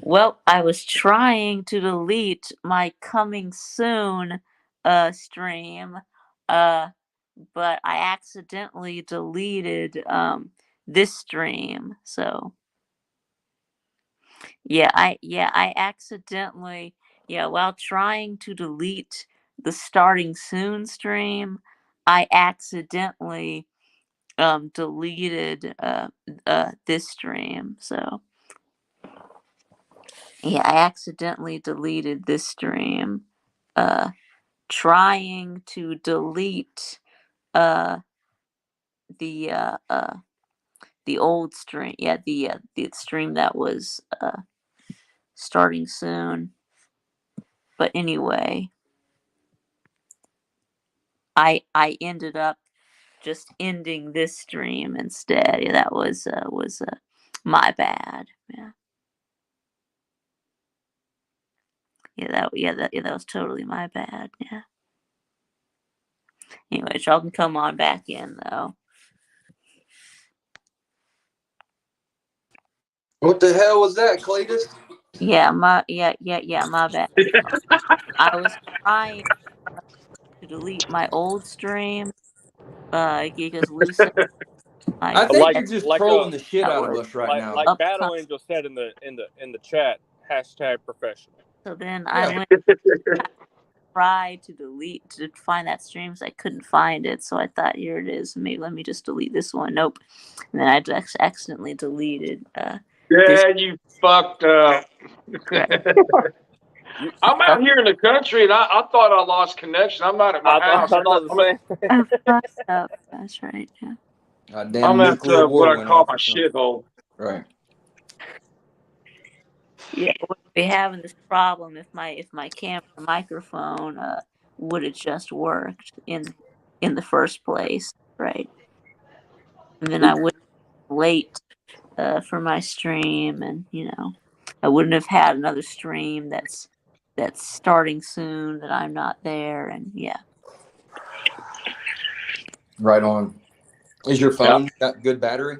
Well, I was trying to delete my coming soon stream, uh, but I accidentally deleted this stream. So I accidentally, while trying to delete the starting soon stream, I accidentally deleted this stream. So yeah, I accidentally deleted this stream. Uh, Trying to delete uh the the old stream. Yeah, the stream that was starting soon. But anyway, I ended up just ending this stream instead. Yeah, that was my bad. Yeah. That was totally my bad. Yeah. Anyway, y'all can come on back in though. What the hell was that, Cletus? My bad. I was trying to delete my old stream because Lisa I think you're just trolling the shit out of us right now. Like Battle Angel said in the chat, #professional. So then I went tried to find that stream, so I couldn't find it. So I thought, here it is. Maybe let me just delete this one. Nope. And then I accidentally deleted. You fucked up. I'm out here in the country, and I thought I lost connection. I'm not at my house. I thought the same. Fucked up. That's right. Yeah. I'm at what I call my shithole. Right. Yeah, we'd be having this problem if my camera microphone would have just worked in the first place, right? And then I would late for my stream, and I wouldn't have had another stream that's starting soon that I'm not there, and yeah. Right on. Is your phone got good battery?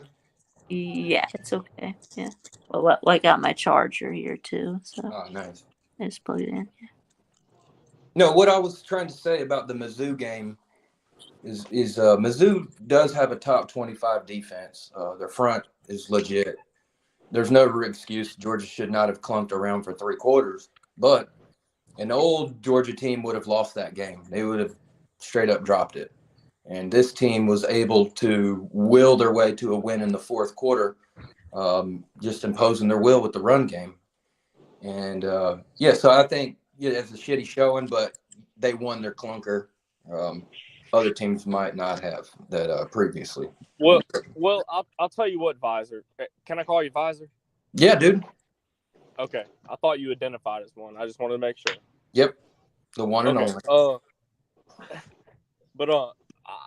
Yeah, it's okay. Yeah. Well, I got my charger here too, so. Oh, nice. I just plug it in. Yeah. No, what I was trying to say about the Mizzou game is Mizzou does have a top 25 defense. Their front is legit. There's no excuse. Georgia should not have clunked around for 3 quarters, but an old Georgia team would have lost that game. They would have straight up dropped it. And this team was able to will their way to a win in the fourth quarter, just imposing their will with the run game. And, so I think it's a shitty showing, but they won their clunker. Other teams might not have that previously. Well, I'll tell you what, Visor. Can I call you Visor? Yeah, dude. Okay. I thought you identified as one. I just wanted to make sure. Yep. The one and only. But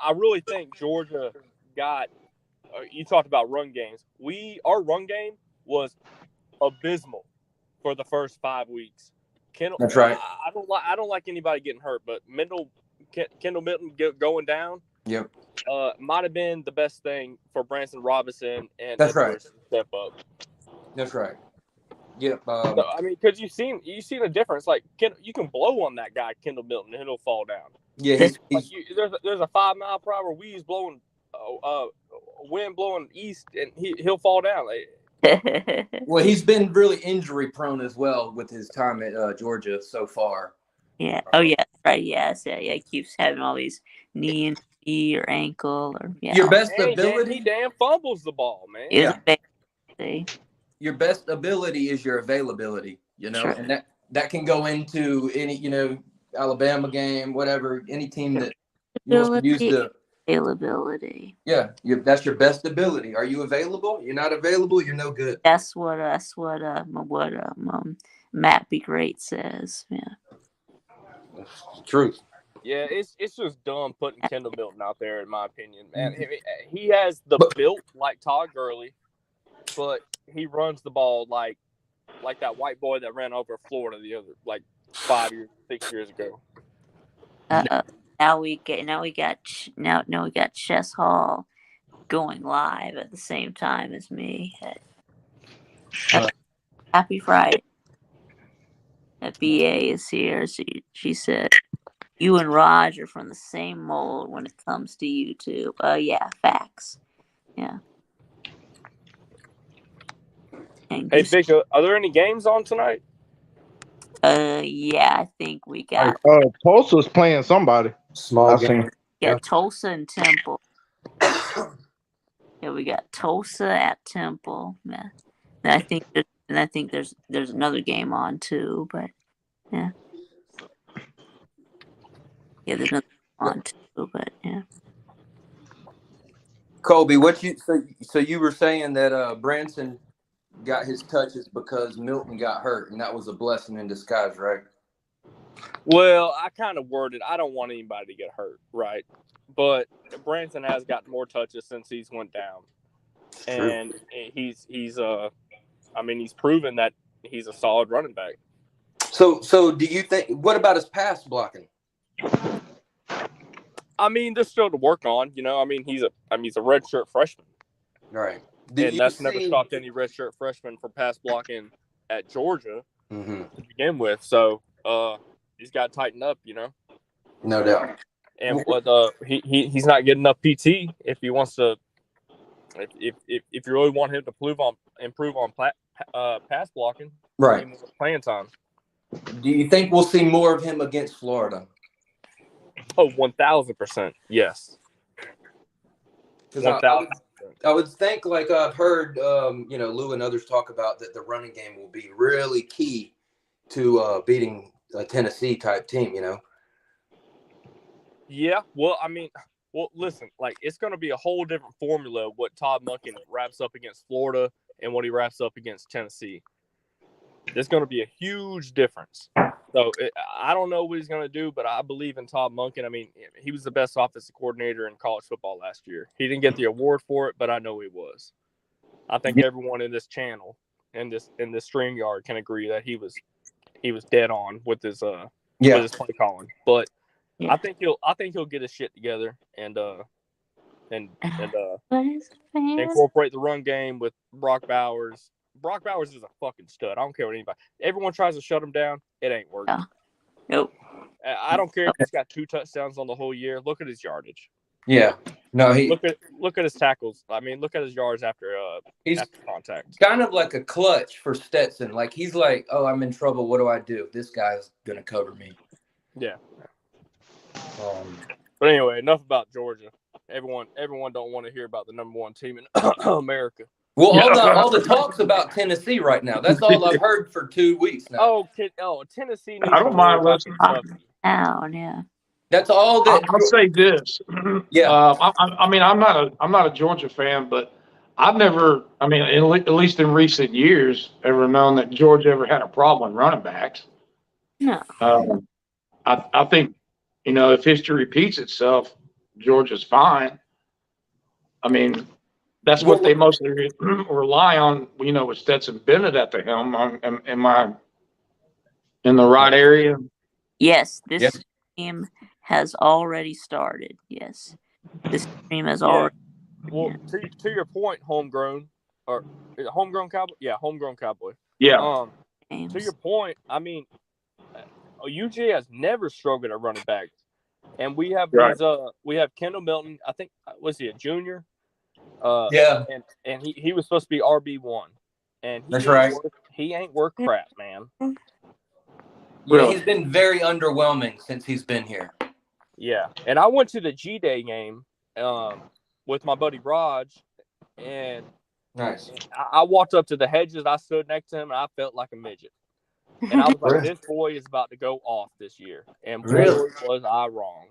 I really think Georgia got you talked about run games. Our run game was abysmal for the first 5 weeks. That's right. I don't like anybody getting hurt, but Kendall Milton going down. Yep. Might have been the best thing for Branson Robinson and that's right. To step up. That's right. Yep. So, I mean, because you've seen a difference. Like you can blow on that guy Kendall Milton and he'll fall down. Yeah, there's a 5 mile per hour wheeze blowing, wind blowing east, and he'll fall down. Well, he's been really injury prone as well with his time at Georgia so far. Yeah. Oh yeah. Right. Yes. Yeah. He keeps having all these knee or ankle or Your best ability. He damn fumbles the ball, man. Yeah. Your best ability is your availability. Sure. And that can go into any Alabama game, whatever, any team that you want to use the availability. Yeah, that's your best ability. Are you available? You're not available, you're no good. That's what Matt Be Great says. Yeah. Truth. Yeah, it's just dumb putting Kendall Milton out there, in my opinion, man. He has the built like Todd Gurley, but he runs the ball like that white boy that ran over Florida the other 6 years ago. Now we got Chess Hall going live at the same time as me. Happy Friday. That BA is here. She said, you and Raj are from the same mold when it comes to YouTube. Yeah, facts. Yeah. And Hey, Victor, are there any games on tonight? yeah, I think we got Tulsa's playing somebody. Small game. Tulsa and Temple. Yeah, we got Tulsa at Temple. Yeah. And I think there's another game on too, but yeah. Yeah, there's another game on too, but yeah. Colby, so you were saying that Branson got his touches because Milton got hurt, and that was a blessing in disguise, right? Well, I kind of worded, I don't want anybody to get hurt, right? But Branson has gotten more touches since he's went down, and he's proven that he's a solid running back. So do you think? What about his pass blocking? I mean, there's still to work on. You know, he's a redshirt freshman, Right? and that's never stopped any redshirt freshman from pass blocking at Georgia to begin with. So he's got to tighten up. You know, no doubt. And he's not getting enough PT if he wants to. If you really want him to improve on pass blocking, right? Playing time. Do you think we'll see more of him against Florida? Oh, 1,000%. Yes. 1,000%. I would think, like I've heard, Lou and others talk about that the running game will be really key to beating a Tennessee type team. You know. Yeah. Well, listen. Like, it's going to be a whole different formula what Todd Monken wraps up against Florida and what he wraps up against Tennessee. There's going to be a huge difference. So I don't know what he's going to do, but I believe in Todd Monken. I mean, he was the best offensive coordinator in college football last year. He didn't get the award for it, but I know he was. I think everyone in this channel and in this StreamYard can agree that he was dead on with his with his play calling. But I think he'll get his shit together and incorporate the run game with Brock Bowers. Brock Bowers is a fucking stud. I don't care what anybody. Everyone tries to shut him down. It ain't working. Nope. I don't care if he's got 2 touchdowns on the whole year. Look at his yardage. Yeah. No, look at his tackles. I mean, look at his yards after contact. Kind of like a clutch for Stetson. Like he's like, oh, I'm in trouble. What do I do? This guy's gonna cover me. Yeah. But anyway, enough about Georgia. Everyone don't want to hear about the number 1 team in America. Well, all the talks about Tennessee right now. That's all I've heard for 2 weeks now. Tennessee. I don't mind listening. Yeah. That's all that. I'll say this. Yeah. I'm not a Georgia fan, but I've never, at least in recent years, ever known that Georgia ever had a problem running backs. No. I think, if history repeats itself, Georgia's fine. That's what they mostly rely on, with Stetson Bennett at the helm. Am I in the right area? Yes, this team has already started. Yes, this team has already. Well, to your point, homegrown cowboy. Yeah, homegrown cowboy. Yeah. To your point, UGA has never struggled at running back, and we have Kendall Milton. I think was he a junior? And he was supposed to be RB1, and that's right. He ain't worth crap, man. Yeah, he's been very underwhelming since he's been here. Yeah, and I went to the G-Day game with my buddy Raj, and nice. I walked up to the hedges. I stood next to him, and I felt like a midget. And I was like, "This boy is about to go off this year." And boy, was I wrong.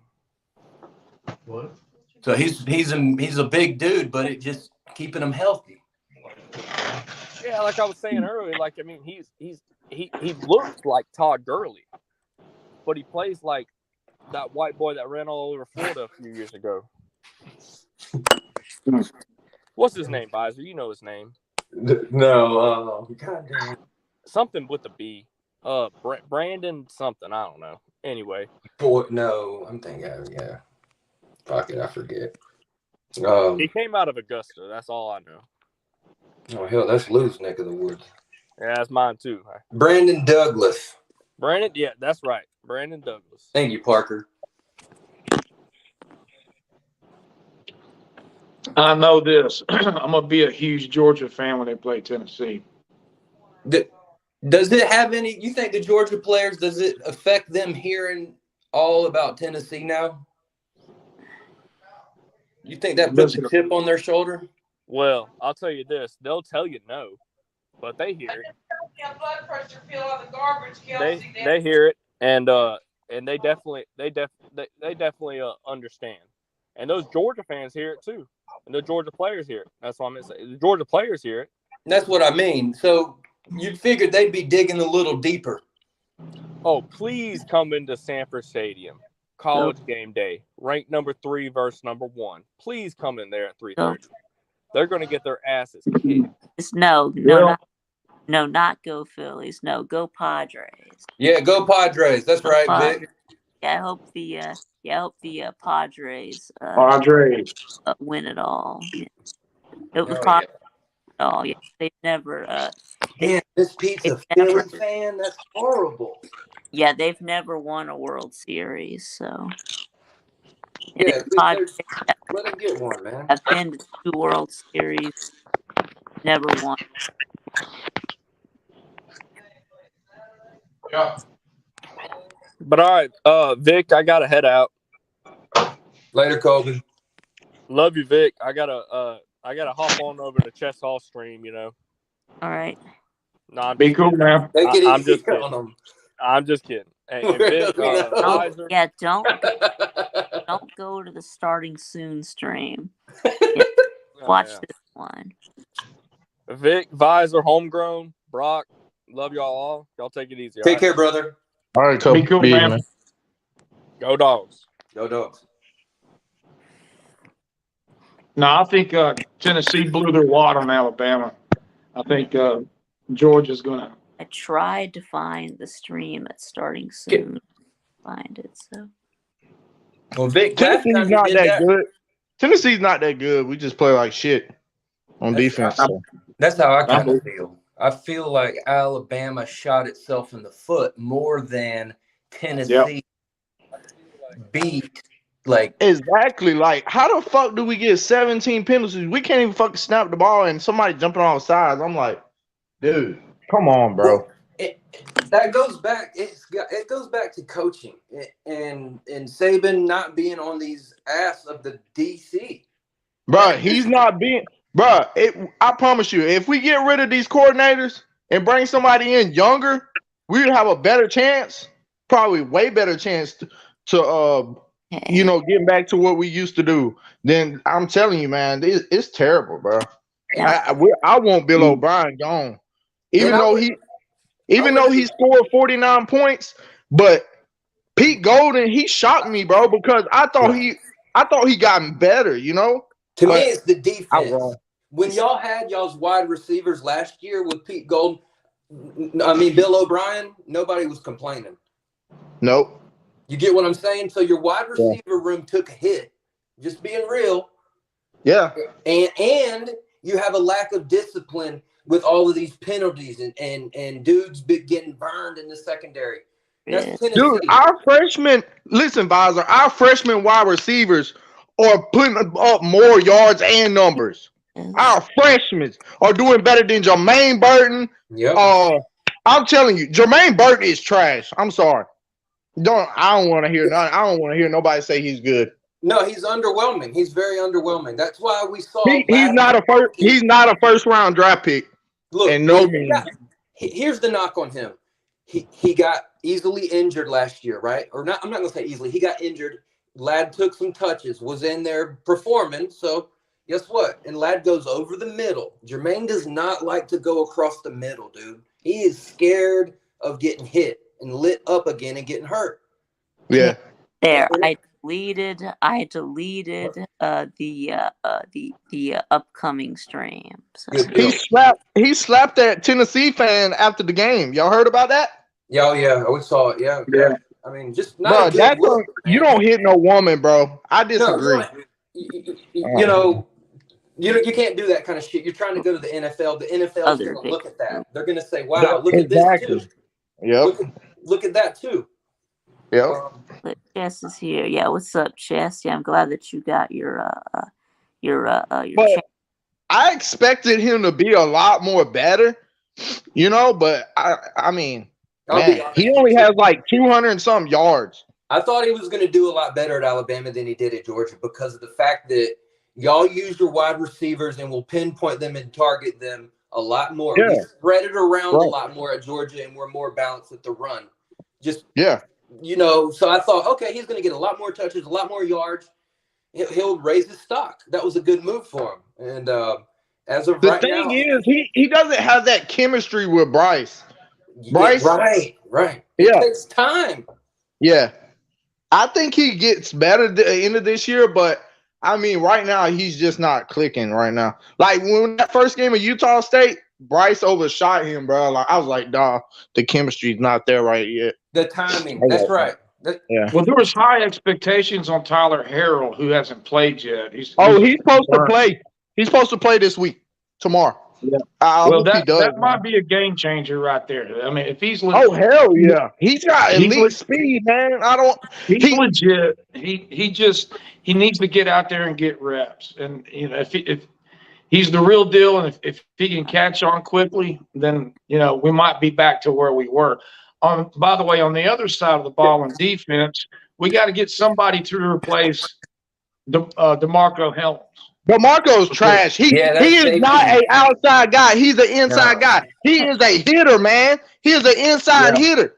What? So he's a big dude, but it just keeping him healthy. Yeah, like I was saying earlier, he looks like Todd Gurley, but he plays like that white boy that ran all over Florida a few years ago. What's his name, Visor? You know his name. No, something with a B. Brandon something. I don't know. Anyway. Boy, no, I'm thinking, yeah. Fuck it, I forget. He came out of Augusta. That's all I know. Oh hell, that's Lou's neck of the woods. Yeah, that's mine too. Brandon Douglas. Brandon, yeah, that's right. Brandon Douglas. Thank you, Parker. I know this. I'm gonna be a huge Georgia fan when they play Tennessee. Does it have any? You think the Georgia players, does it affect them hearing all about Tennessee now? You think that puts a chip on their shoulder? Well, I'll tell you this: they'll tell you no, but they hear it. Blood pressure, feel all the garbage, They hear it, and they definitely understand. And those Georgia fans hear it too, and the Georgia players hear it. That's what I'm gonna say. The Georgia players hear it. That's what I mean. So you figured they'd be digging a little deeper. Oh, please come into Sanford Stadium, college game day, ranked number 3 versus number 1. Please come in there at 3:30. They're going to get their asses kicked. No, not go Phillies. No, go Padres. Yeah, go Padres. That's right, Vic. Yeah, I hope the Padres win it all. Yeah. It was Padres. Oh yeah, they've never. Man, this Pete's a Phillies fan. That's horrible. Yeah, they've never won a World Series, so. Yeah, let them get one, man. I've been to 2 World Series, never won. Yeah. But all right, Vic, I gotta head out. Later, Colby. Love you, Vic. I gotta hop on over to Chess Hall stream. You know. All right. No, be cool, man. Take it I'm easy just kidding. on them. I'm just kidding. Hey, Vic, don't go to the starting soon stream. Watch this one. Vic, Visor, Homegrown, Brock, love y'all all. Y'all take it easy. Take care, brother. All right, Kobe. Be cool, man. Go Dogs. Go Dogs. No, I think Tennessee blew their wad on Alabama. I think Georgia's gonna. I tried to find the stream at starting soon. Find it, so. Well, Vic, Tennessee's not that good. Tennessee's not that good. We just play like shit on defense. That's how I kind of feel. I feel like Alabama shot itself in the foot more than Tennessee beat. Like exactly. Like, how the fuck do we get 17 penalties? We can't even fucking snap the ball and somebody jumping on sides. I'm like, dude, come on, bro. That goes back. It goes back to coaching and Saban not being on these ass of the DC. Bro, he's not being. Bro, I promise you, if we get rid of these coordinators and bring somebody in younger, we would have a better chance. Probably way better chance to getting back to what we used to do. Then I'm telling you, man, it's terrible, bro. I want Bill O'Brien gone, even though he scored 49 points. But Pete Golden, he shocked me, bro, because I thought he gotten better. You know, to me, it's the defense. When y'all had y'all's wide receivers last year with Pete Golden, Bill O'Brien, nobody was complaining. Nope. You get what I'm saying? So your wide receiver room took a hit. Just being real. Yeah. And you have a lack of discipline with all of these penalties and dudes getting burned in the secondary. That's Tennessee. Dude, our freshman wide receivers are putting up more yards and numbers. Our freshmen are doing better than Jermaine Burton. Yep. I'm telling you, Jermaine Burton is trash. I'm sorry. I don't want to hear nobody say he's good. No, he's underwhelming. He's very underwhelming. That's why we saw he's not a first round draft pick. Look, and no here's the knock on him. He got easily injured last year, right? Or not, I'm not gonna say easily. He got injured. Ladd took some touches, was in there performing. So guess what? And Ladd goes over the middle. Jermaine does not like to go across the middle, dude. He is scared of getting hit and lit up again and getting hurt. Yeah. There, I deleted the upcoming stream. So. He slapped that Tennessee fan after the game. Y'all heard about that? Yeah, we saw it. Yeah. I mean, just not. Bro, you don't hit no woman, bro. I disagree. you know, you can't do that kind of shit. You're trying to go to the NFL. The NFL is going to look at that. They're going to say, "Wow, look at this too. Yep. Look at that too." Yep. But Chess is here. Yeah, what's up, Chess? Yeah, I'm glad that you got your But I expected him to be a lot more better, you know. But I mean, man, he only has like 200 and some yards. I thought he was going to do a lot better at Alabama than he did at Georgia because of the fact that y'all use your wide receivers and will pinpoint them and target them a lot more. Yeah. We spread it around a lot more at Georgia, and we're more balanced with the run. Just you know, so I thought, okay, he's going to get a lot more touches, a lot more yards. He'll raise his stock. That was a good move for him. And as of right now, the thing is, he doesn't have that chemistry with Bryce. Right. It takes time. Yeah. I think he gets better at the end of this year, but I mean, right now, he's just not clicking right now. Like, when that first game of Utah State, Bryce overshot him, bro. Like, I was like, dawg, the chemistry's not there right yet. The timing. That's right. Well, there was high expectations on Tyler Harrell, who hasn't played yet. He's supposed to play. He's supposed to play this week, tomorrow. Yeah. Well, that might be a game changer right there. I mean, if he's hell yeah, he's got elite speed, man. He's legit. He needs to get out there and get reps. And you know, if he's the real deal, and if he can catch on quickly, then you know we might be back to where we were. By the way, on the other side of the ball in defense, we got to get somebody to replace DeMarco Helms. DeMarco's trash. He is not an outside guy. He's an inside guy. He is a hitter, man. He is an inside hitter.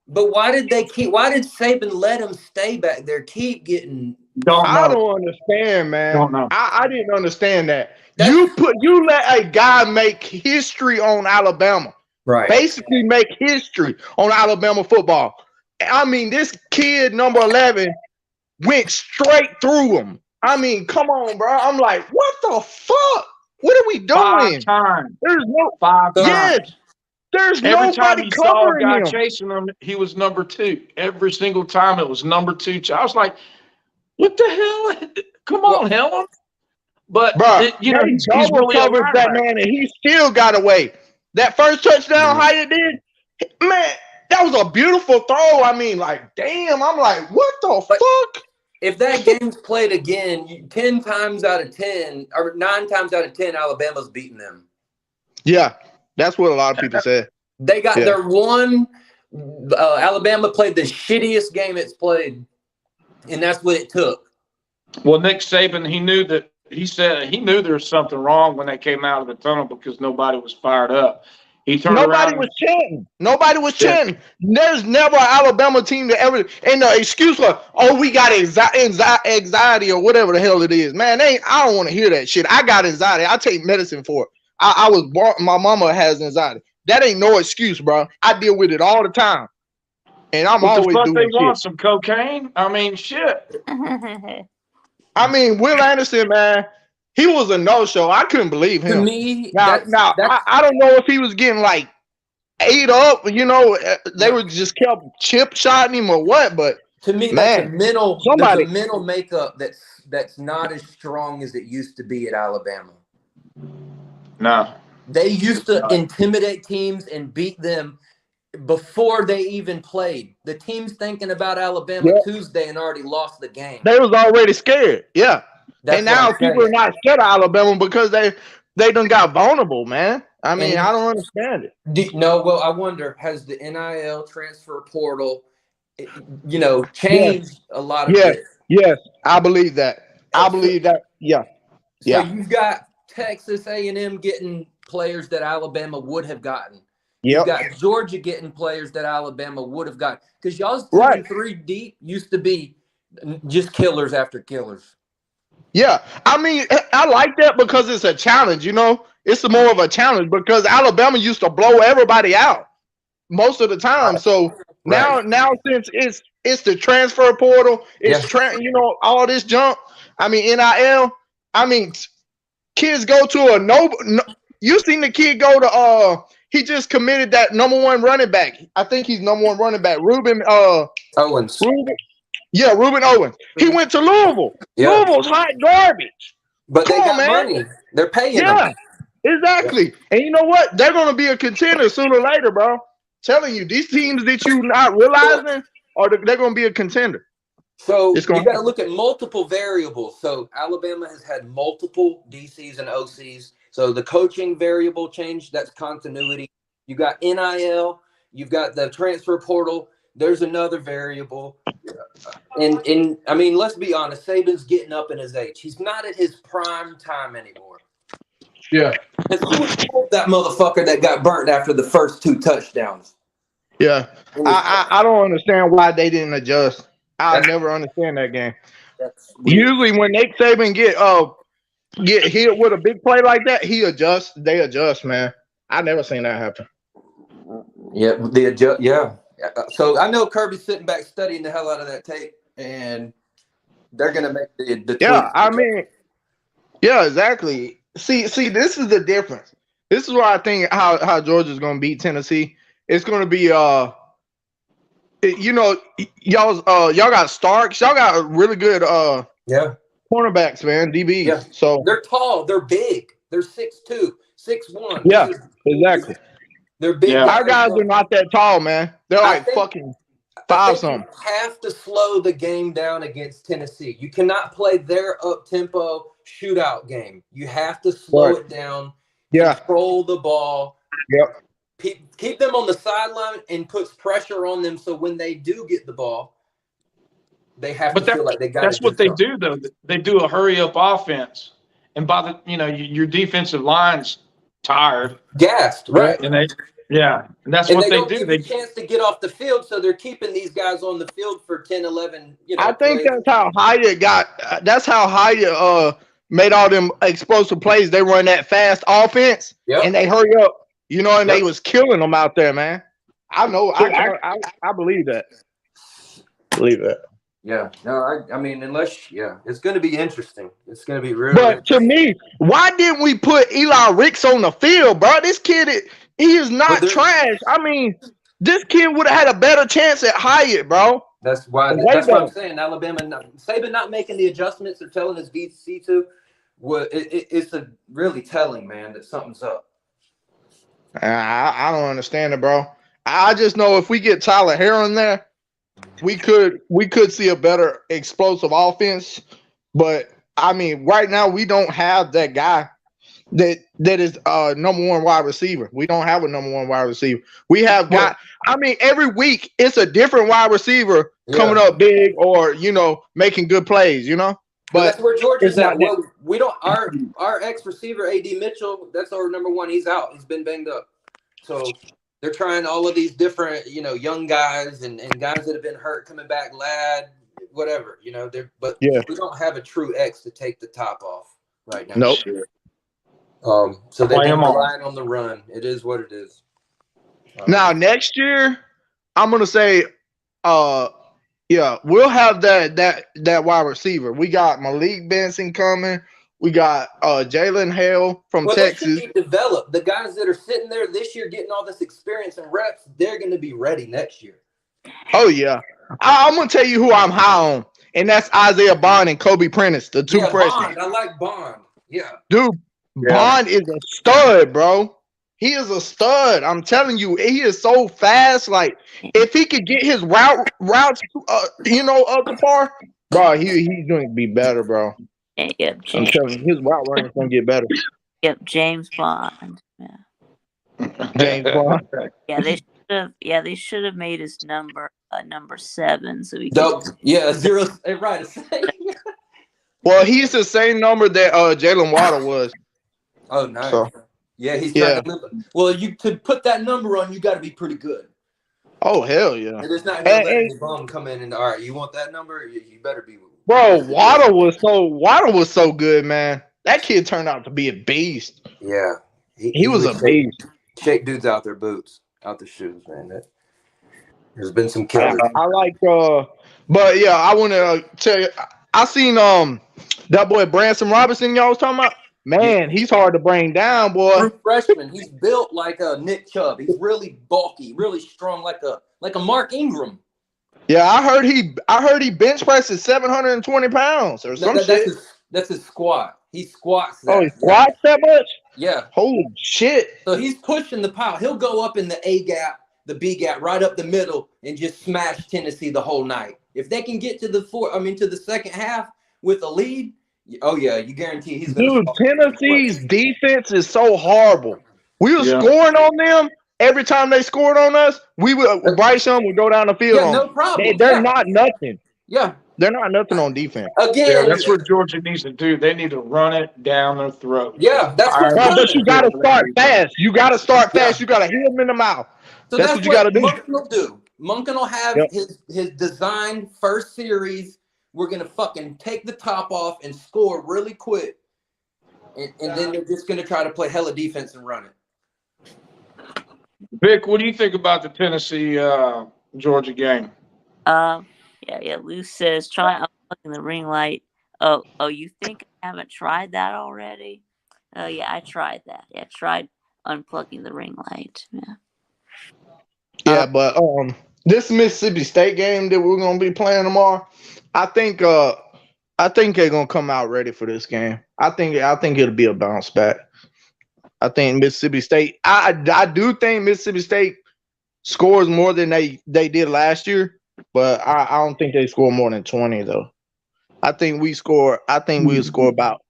But why did Saban let him stay back there? Keep getting. I don't understand, man. Don't know. I didn't understand that. You let a guy make history on Alabama. Right. Basically make history on Alabama football. I mean, this kid, number 11, went straight through him. I mean, come on, bro. I'm like, what the fuck? What are we doing? 5 times. There's no 5 times. Yes. There's Every time nobody he saw a covering guy him. chasing him, he was number 2. Every single time it was number 2. I was like, what the hell? Come on, Helm. But, he's really covers that man, and he still got away. That first touchdown, how you did, man, that was a beautiful throw. I mean, like, damn, I'm like, what the fuck? If that game's played again, 10 times out of 10, or 9 times out of 10, Alabama's beating them. Yeah, that's what a lot of people said. They got their one. Alabama played the shittiest game it's played, and that's what it took. Well, Nick Saban, he said he knew there was something wrong when they came out of the tunnel because nobody was fired up. He turned around. Nobody was chanting. There's never an Alabama team that ever ain't no excuse for, we got anxiety or whatever the hell it is. Man, I don't want to hear that shit. I got anxiety. I take medicine for it. I was born, my mama has anxiety. That ain't no excuse, bro. I deal with it all the time. And I'm always doing they shit. Want some cocaine? I mean, shit. I mean, Will Anderson, man, he was a no-show. I couldn't believe him. To me, I don't know if he was getting like ate up. You know, they were just kept chip shotting him or what. But to me, that's a mental makeup that's not as strong as it used to be at Alabama. No, they used to intimidate teams and beat them before they even played. The team's thinking about Alabama Tuesday and already lost the game. They was already scared. Yeah. And now people are not scared of Alabama because they done got vulnerable, man. I mean, I don't understand it. Well, I wonder, has the NIL transfer portal, changed a lot of it? Yes, I believe that. Yeah. So you've got Texas A&M getting players that Alabama would have gotten. You got Georgia getting players that Alabama would have gotten. Because y'all's 2 and 3 deep used to be just killers after killers. Yeah, I mean, I like that because it's a challenge, you know? It's more of a challenge because Alabama used to blow everybody out most of the time. So now since it's the transfer portal, all this junk. I mean, NIL. I mean, kids go to you seen the kid go to he just committed that number 1 running back. I think he's number 1 running back. Ruben Owens. Yeah, Reuben Owens. He went to Louisville. Yeah. Louisville's hot garbage. But they Come got on, man. money. They're paying Yeah, them. exactly. And you know what? They're going to be a contender sooner or later, bro. Telling you, these teams that you not realizing, they're going to be a contender. So It's you gonna got to look at multiple variables. So Alabama has had multiple DCs and OCs. So the coaching variable change, that's continuity. You got NIL. You've got the transfer portal. There's another variable. And I mean, let's be honest. Saban's getting up in his age. He's not at his prime time anymore. Yeah. If he was that motherfucker that got burnt after the first 2 touchdowns. Yeah. I don't understand why they didn't adjust. I'll never understand that game. Usually when Nate Saban get hit with a big play like that, they adjust, man. I never seen that happen. Yeah, they adjust. Yeah. So I know Kirby's sitting back studying the hell out of that tape, and they're gonna make the Yeah, tweaks. I mean, yeah, exactly. See, this is the difference. This is why I think how Georgia's gonna beat Tennessee. It's gonna be y'all got Starks, y'all got really good cornerbacks, man, DBs. Yeah. So They're tall, they're big, they're 6'2", 6'1". Yeah, exactly. They're big. Yeah. Our guys are not that tall, man. They're like fucking I 5 think something. you have to slow the game down against Tennessee. You cannot play their up-tempo shootout game. You have to slow it down, control the ball. Yep. Keep them on the sideline and puts pressure on them so when they do get the ball, they have to feel like they got it. That's what they do, though. They do a hurry-up offense. And by the, your defensive line's tired. Gassed, right. And that's what they do. They chance to get off the field, so they're keeping these guys on the field for 10, 11, I think plays. that's how Hyatt made all them explosive plays. They run that fast offense and they hurry up, and they was killing them out there, man. I know. I believe that. Believe that. Yeah. No, I mean, it's going to be interesting. It's going to be really. But to me, why didn't we put Eli Ricks on the field, bro? This kid, he is not trash. I mean, this kid would have had a better chance at Hyatt, bro. That's why. That's what I'm saying. Alabama, Saban not making the adjustments or telling his VC to. It's really telling, man, that something's up. I don't understand it, bro. I just know if we get Tyler Herron there, we could see a better explosive offense. But I mean, right now we don't have that guy that is number 1 wide receiver. We don't have a number 1 wide receiver. We have got. I mean, every week it's a different wide receiver coming up big or making good plays. But that's where Georgia's at. Well, we don't. Our ex receiver AD Mitchell. That's our number 1. He's out. He's been banged up. So they're trying all of these different, young guys and guys that have been hurt coming back, Ladd, whatever. We don't have a true X to take the top off right now. Nope. So they're relying on the run. It is what it is. Now next year, I'm gonna say, we'll have that wide receiver. We got Malik Benson coming. We got Jalen Hale from Texas. They should be developed. The guys that are sitting there this year getting all this experience and reps, they're going to be ready next year. Oh, yeah. I'm going to tell you who I'm high on, and that's Isaiah Bond and Kobe Prentice, the 2 freshmen. Bond. I like Bond. Yeah. Dude, Bond is a stud, bro. He is a stud. I'm telling you, he is so fast. Like, if he could get his routes, up to par, bro, he's going to be better, bro. Yep, I'm telling you, his route running is going to get better. Yep, James Bond. Yeah. James Bond. Yeah, they should have made his number 7 so he could. Yeah, 0. Right. Well, he's the same number that Jalen Waddle was. Oh, nice. So, yeah, he's trying to live. Well, to put that number on, you got to be pretty good. Oh, hell yeah. And it's not going to let any bum come in and, all right, you want that number? You better be. Bro, Waddle was so good, man. That kid turned out to be a beast. Yeah. He was a beast. Shake dudes out their boots, out their shoes, man. There's been some killers. I like but yeah, I want to tell you, I seen that boy Branson Robinson y'all was talking about. Man, he's hard to bring down, boy. True freshman. He's built like a Nick Chubb. He's really bulky, really strong, like a Mark Ingram. Yeah, I heard he bench presses 720 pounds or some shit. That's his squat. He squats Oh, he that. squats that much? Yeah. Holy shit. So he's pushing the power. He'll go up in the A gap, the B gap, right up the middle, and just smash Tennessee the whole night. If they can get to the second half with a lead, oh yeah, you guarantee he's going to. Dude, Tennessee's defense is so horrible. We were scoring on them. Every time they scored on us, Bryce Young would go down the field. Yeah, no problem. They're not nothing. Yeah. They're not nothing on defense. Again. Yeah, that's what Georgia needs to do. They need to run it down their throat. Yeah, that's what. But you got to start fast. You got to start fast. You got to hit them in the mouth. So that's what you got to do. Monken will do. Monken will have his design first series. We're going to fucking take the top off and score really quick. And then they're just going to try to play hella defense and run it. Vic, what do you think about the Tennessee Georgia game? Yeah. Lou says try unplugging the ring light. Oh, you think I haven't tried that already? Oh yeah, I tried that. Yeah, tried unplugging the ring light. Yeah. Yeah, but this Mississippi State game that we're gonna be playing tomorrow, I think they're gonna come out ready for this game. I think it'll be a bounce back. I think Mississippi State. I do think Mississippi State scores more than they did last year, but I don't think they score more than 20 though. I think we'll score about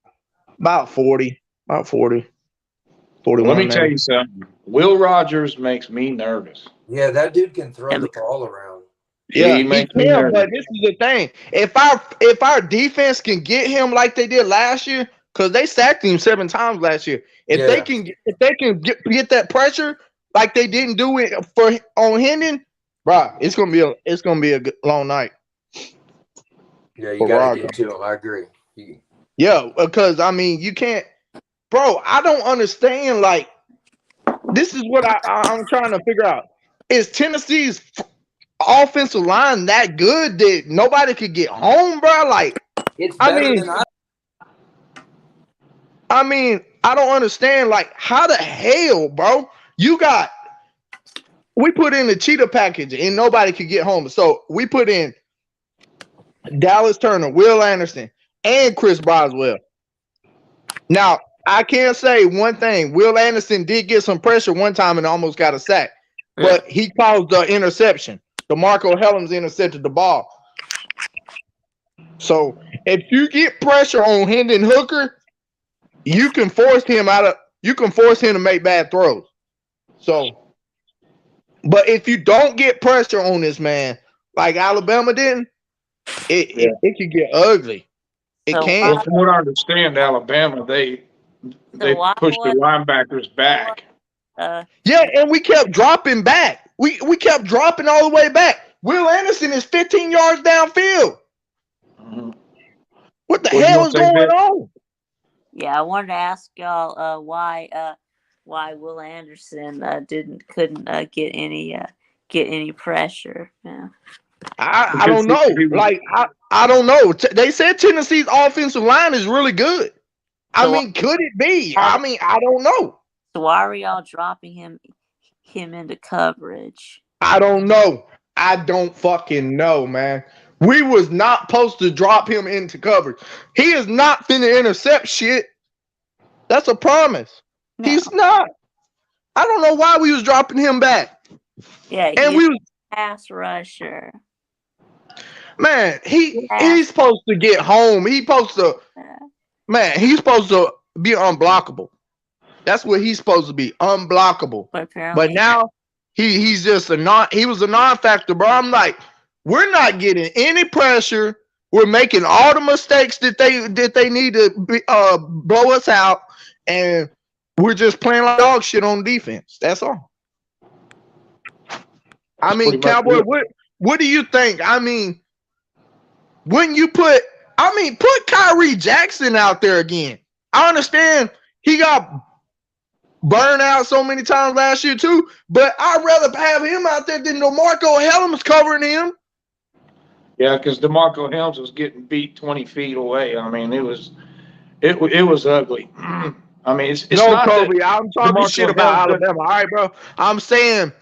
40. About 40. 41. Let me tell you something. Will Rogers makes me nervous. Yeah, that dude can throw the ball around. Yeah, he can, but this is the thing. If our defense can get him like they did last year, because they sacked him 7 times last year. If they can get that pressure like they didn't do it on Hendon, bro, it's gonna be a good, long night. Yeah, you gotta get to him. I agree. Yeah, because I mean you can't, bro. I don't understand. Like, this is what I'm trying to figure out. Is Tennessee's offensive line that good that nobody could get home, bro? Like, it's better than I mean, I don't understand. Like, how the hell, bro? We put in the cheetah package and nobody could get home. So we put in Dallas Turner, Will Anderson, and Chris Boswell. Now, I can say one thing. Will Anderson did get some pressure one time and almost got a sack, but he caused the interception. DeMarco Hellams intercepted the ball. So if you get pressure on Hendon Hooker, you can force him to make bad throws. So, but if you don't get pressure on this man, like Alabama didn't, it could get ugly. It can. Well, from what I understand, Alabama, they pushed the linebackers back. Yeah, and we kept dropping back. We kept dropping all the way back. Will Anderson is 15 yards downfield. Mm-hmm. What the hell is going on? Yeah, I wanted to ask y'all why Will Anderson couldn't get any pressure. Yeah. I don't know. Like I don't know. They said Tennessee's offensive line is really good. I mean, could it be? I mean, I don't know. So why are y'all dropping him into coverage? I don't know. I don't fucking know, man. We was not supposed to drop him into coverage. He is not finna intercept shit. That's a promise. No. He's not. I don't know why we was dropping him back. Yeah, and we was pass rusher. Man, he's supposed to get home. He's supposed to be unblockable. That's what he's supposed to be, unblockable. But now he's just he was a non-factor, bro. I'm like, we're not getting any pressure. We're making all the mistakes that they need to blow us out, and we're just playing like dog shit on defense. That's all. I mean, Cowboy, what do you think? I mean, wouldn't you put Kyrie Jackson out there again? I understand he got burned out so many times last year too, but I'd rather have him out there than DeMarco Hellams covering him. Yeah, because DeMarco Hellams was getting beat 20 feet away. I mean, it was ugly. I mean, it's no, not Kobe. I'm talking shit about Alabama. All right, bro. I'm saying,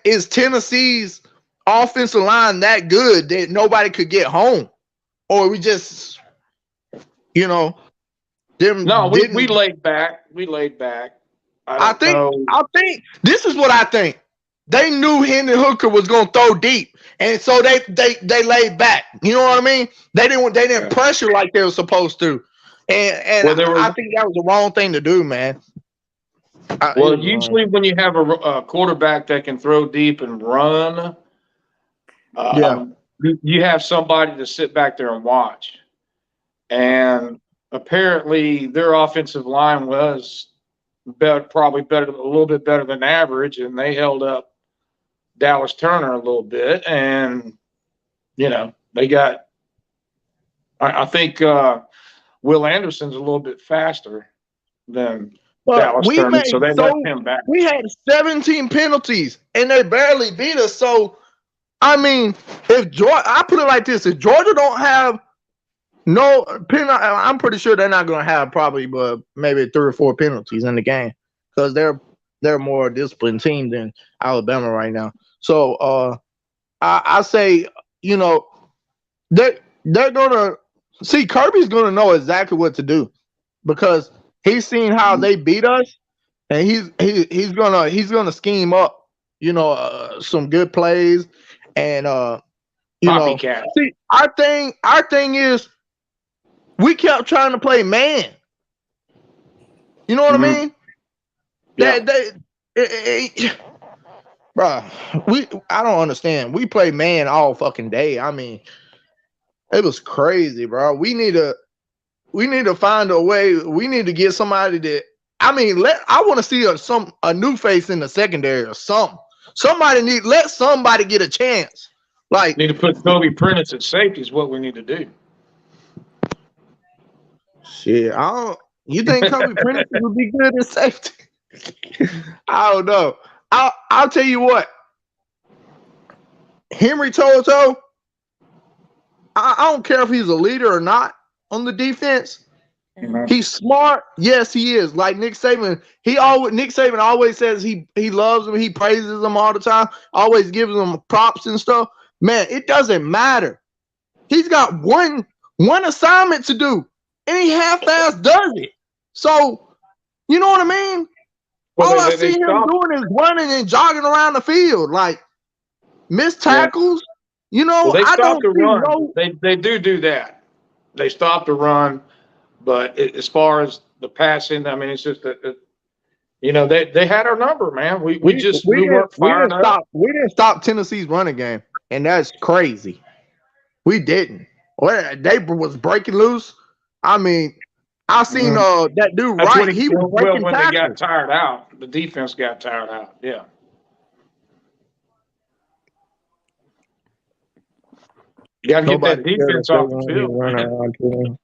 is Tennessee's offensive line that good that nobody could get home, or we just, you know, them No, we didn't. laid back. We laid back. I don't know. think this is what I think. They knew Hendon Hooker was gonna throw deep, and so they laid back. You know what I mean? They didn't pressure like they were supposed to, and I think that was the wrong thing to do, man. Well, usually when you have a quarterback that can throw deep and run, you have somebody to sit back there and watch. And apparently their offensive line was probably better, a little bit better than average, and they held up Dallas Turner a little bit. And, you know, they got – I think Will Anderson's a little bit faster than – Dallas Turner, so they let him back. We had 17 penalties, and they barely beat us. So, I mean, I put it like this: if Georgia don't have no penalty, I'm pretty sure they're not going to have probably, but maybe 3 or 4 penalties in the game because they're a more disciplined team than Alabama right now. So, I say, you know, they're gonna see Kirby's gonna know exactly what to do because he's seen how they beat us, and he's gonna scheme up, you know, some good plays, and you know, see, our thing is we kept trying to play man. You know what I mean? Yeah. Bro, I don't understand. We play man all fucking day. I mean, it was crazy, bro. We need to find a way. We need to get somebody that, I mean, I want to see a new face in the secondary or something. Let somebody get a chance. Like, need to put Kobe Prentice at safety is what we need to do. Shit, you think Kobe Prentice would be good at safety? I don't know. I'll tell you what. Henry Toto, I don't care if he's a leader or not on the defense. Mm-hmm. He's smart. Yes, he is. Like Nick Saban, Nick Saban always says he loves him. He praises him all the time. Always gives him props and stuff. Man, it doesn't matter. He's got one assignment to do, and he half-ass does it. So, you know what I mean? All I see him doing is running and jogging around the field, like missed tackles. Yeah. You know, I don't see they do that. They stop the run, but as far as the passing, I mean, it's just that you know they had our number, man. We weren't firing up. We didn't stop Tennessee's running game, and that's crazy. We didn't. Well, they was breaking loose. I mean, I seen that dude he was breaking when tackles. They got tired out. The defense got tired out. Yeah. You got to get that defense off the field.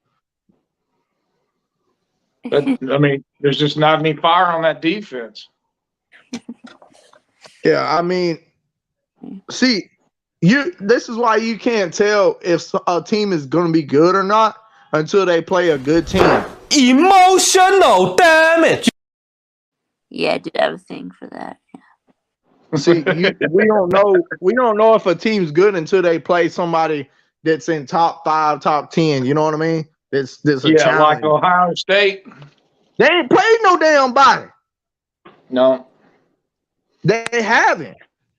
But, I mean, there's just not any fire on that defense. Yeah, I mean, see, this is why you can't tell if a team is going to be good or not until they play a good team. Emotional damage. Yeah, I did have a thing for that. Yeah. See, we don't know if a team's good until they play somebody that's in top 5, top 10. You know what I mean? That's a challenge. Like Ohio State. They ain't played no damn body. No, they haven't.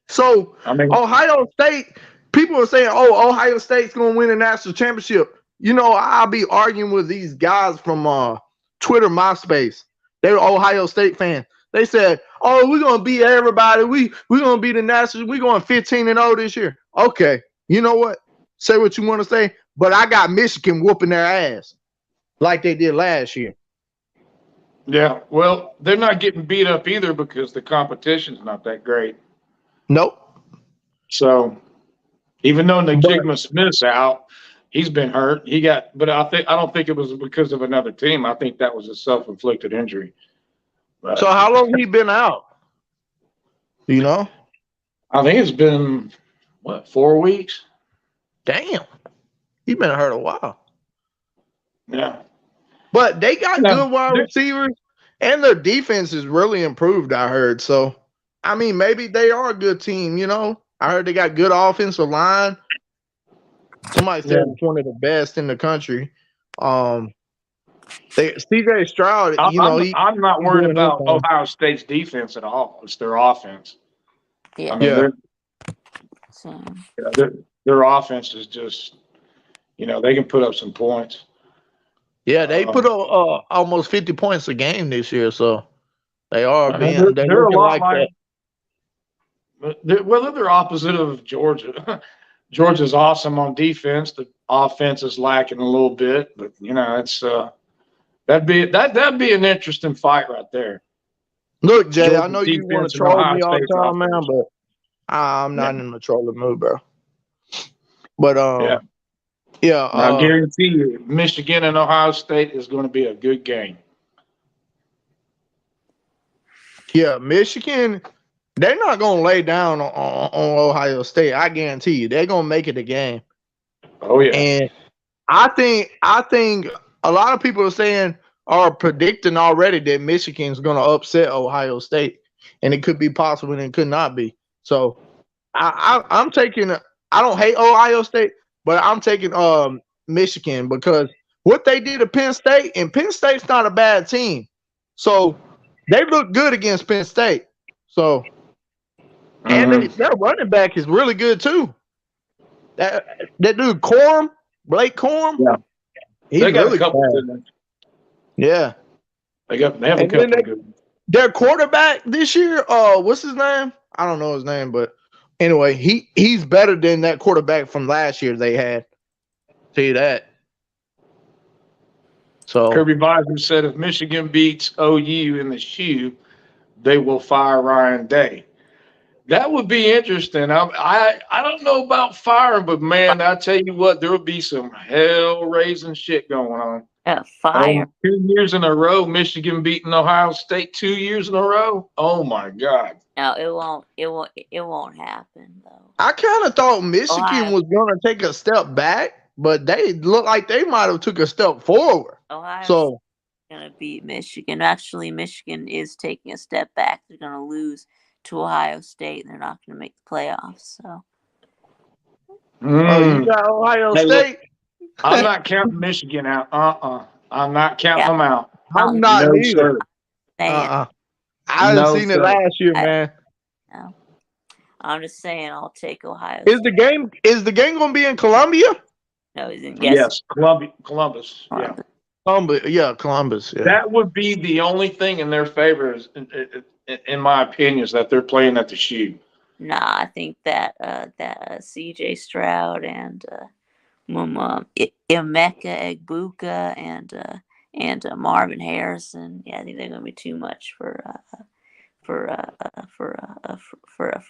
So I mean, Ohio State, people are saying, "Oh, Ohio State's gonna win a national championship." You know, I'll be arguing with these guys from Twitter, MySpace. They're Ohio State fans. They said, "Oh, we're gonna beat everybody. We're gonna beat the national. We're going 15-0 this year." Okay, you know what? Say what you want to say, but I got Michigan whooping their ass like they did last year. Yeah, well, they're not getting beat up either because the competition's not that great. Nope. So, even though Najigma Smith's out, he's been hurt. But I don't think it was because of another team. I think that was a self-inflicted injury. But, so how long he been out? You know? I think it's been 4 weeks. Damn. He been hurt a while. Yeah. But they got good wide receivers, and their defense is really improved, I heard. So, I mean, maybe they are a good team, you know? I heard they got good offensive line. Somebody said it's one of the best in the country. CJ Stroud, I'm not he's worried doing his about thing. Ohio State's defense at all. It's their offense. Yeah. I mean, Yeah. their offense is just, they can put up some points. Yeah, they put up almost 50 points a game this year, so they're They're a looking lot like that. they're the opposite of Georgia. Georgia's awesome on defense. The offense is lacking a little bit, but it's that'd be an interesting fight right there. Look, Jay, I Georgia know you want defense to and troll Ohio me all the State's time, man, offense. but I'm not in the trolling mood, bro. But I guarantee you, Michigan and Ohio State is going to be a good game. Yeah, Michigan, they're not gonna lay down on Ohio State. I guarantee you, they're gonna make it a game. Oh yeah, And I think a lot of people are predicting already that Michigan's gonna upset Ohio State, and it could be possible and it could not be. So I'm taking. I don't hate Ohio State, but I'm taking Michigan because what they did to Penn State, and Penn State's not a bad team. So they look good against Penn State. So and their running back is really good too. That dude Blake Corum. Yeah. He's They got really a couple fast. good ones. Yeah. They have a And couple then of good ones. their quarterback this year, what's his name? I don't know his name, but anyway, he's better than that quarterback from last year they had. Tell you that. So Kirby Visor said if Michigan beats OU in the shoe, they will fire Ryan Day. That would be interesting. I don't know about firing, but man, I tell you what, there will be some hell-raising shit going on. Fire. 2 years in a row, Michigan beating Ohio State 2 years in a row. Oh my God! No, it won't happen though. I kind of thought Michigan was going to take a step back, but they look like they might have took a step forward. Ohio's gonna beat Michigan. Actually, Michigan is taking a step back. They're gonna lose to Ohio State, and they're not gonna make the playoffs. So. You got Ohio State? Look, I'm not counting Michigan out. I'm not counting them out. I'm not no, either. Sir. I haven't seen it last year, man. No. I'm just saying I'll take Ohio. Is the game going to be in Columbia? No, is it? Yes, Columbus. Yeah. Columbus. Yeah. That would be the only thing in their favor, in my opinion, is that they're playing at the shoe. Nah, I think that CJ Stroud and Emeka Egbuka and Marvin Harrison. Yeah, I think they're going to be too much for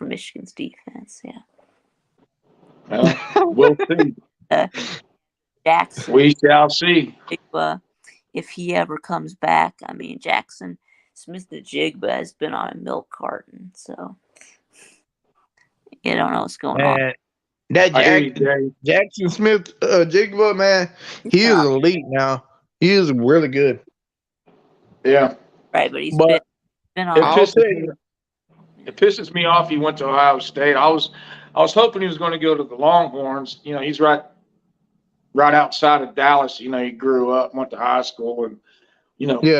Michigan's defense. Yeah. Well, we'll see. Jackson. We shall see. If he ever comes back, I mean, Jackson Smith-Njigba has been on a milk carton, so you don't know what's going on. That Jackson Smith-Njigba, man, he is elite now. He is really good. Yeah. Right, but he's been on. It pisses me off he went to Ohio State. I was hoping he was going to go to the Longhorns. He's right outside of Dallas. He grew up, went to high school, and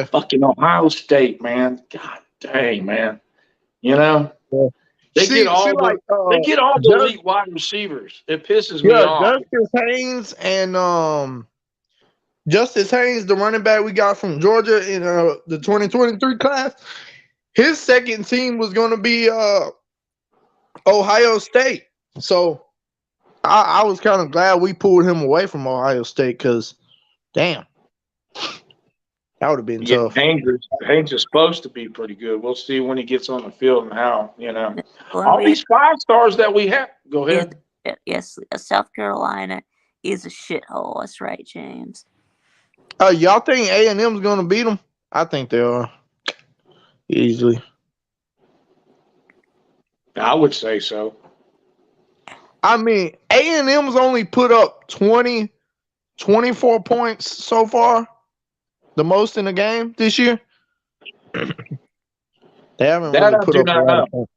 fucking Ohio State, man. God dang, man. They get all the elite wide receivers. It pisses me off. Justice Haynes, the running back we got from Georgia in the 2023 class, his second team was going to be Ohio State. So I was kind of glad we pulled him away from Ohio State because, damn, that would have been tough. Haynes is supposed to be pretty good. We'll see when he gets on the field and how, all these 5 stars that we have. Go ahead. Yes, South Carolina is a shithole. That's right, James. Y'all think A&M's going to beat them? I think they are. Easily. I would say so. I mean, A&M's only put up 24 points so far, the most in the game this year. They haven't really put up a lot of points.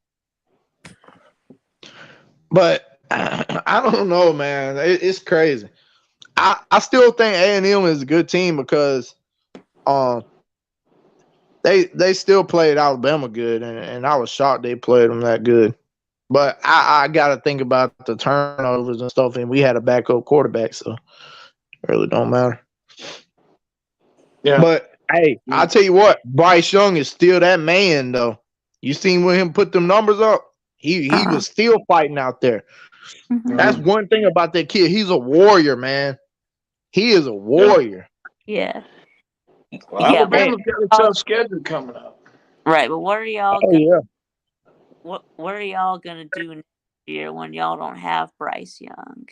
But I don't know, man. It's crazy. I still think A&M is a good team because um they still played Alabama good, and I was shocked they played them that good. But I got to think about the turnovers and stuff, and we had a backup quarterback, so it really don't matter. Yeah. But hey, I tell you what, Bryce Young is still that man, though. You seen when him put them numbers up? He was still fighting out there. Mhm. That's one thing about that kid. He's a warrior, man. He is a warrior. Yeah. Well, Yeah. Alabama's got a tough schedule coming up. Right, but what are y'all Oh gonna yeah. what are y'all gonna do next year when y'all don't have Bryce Young?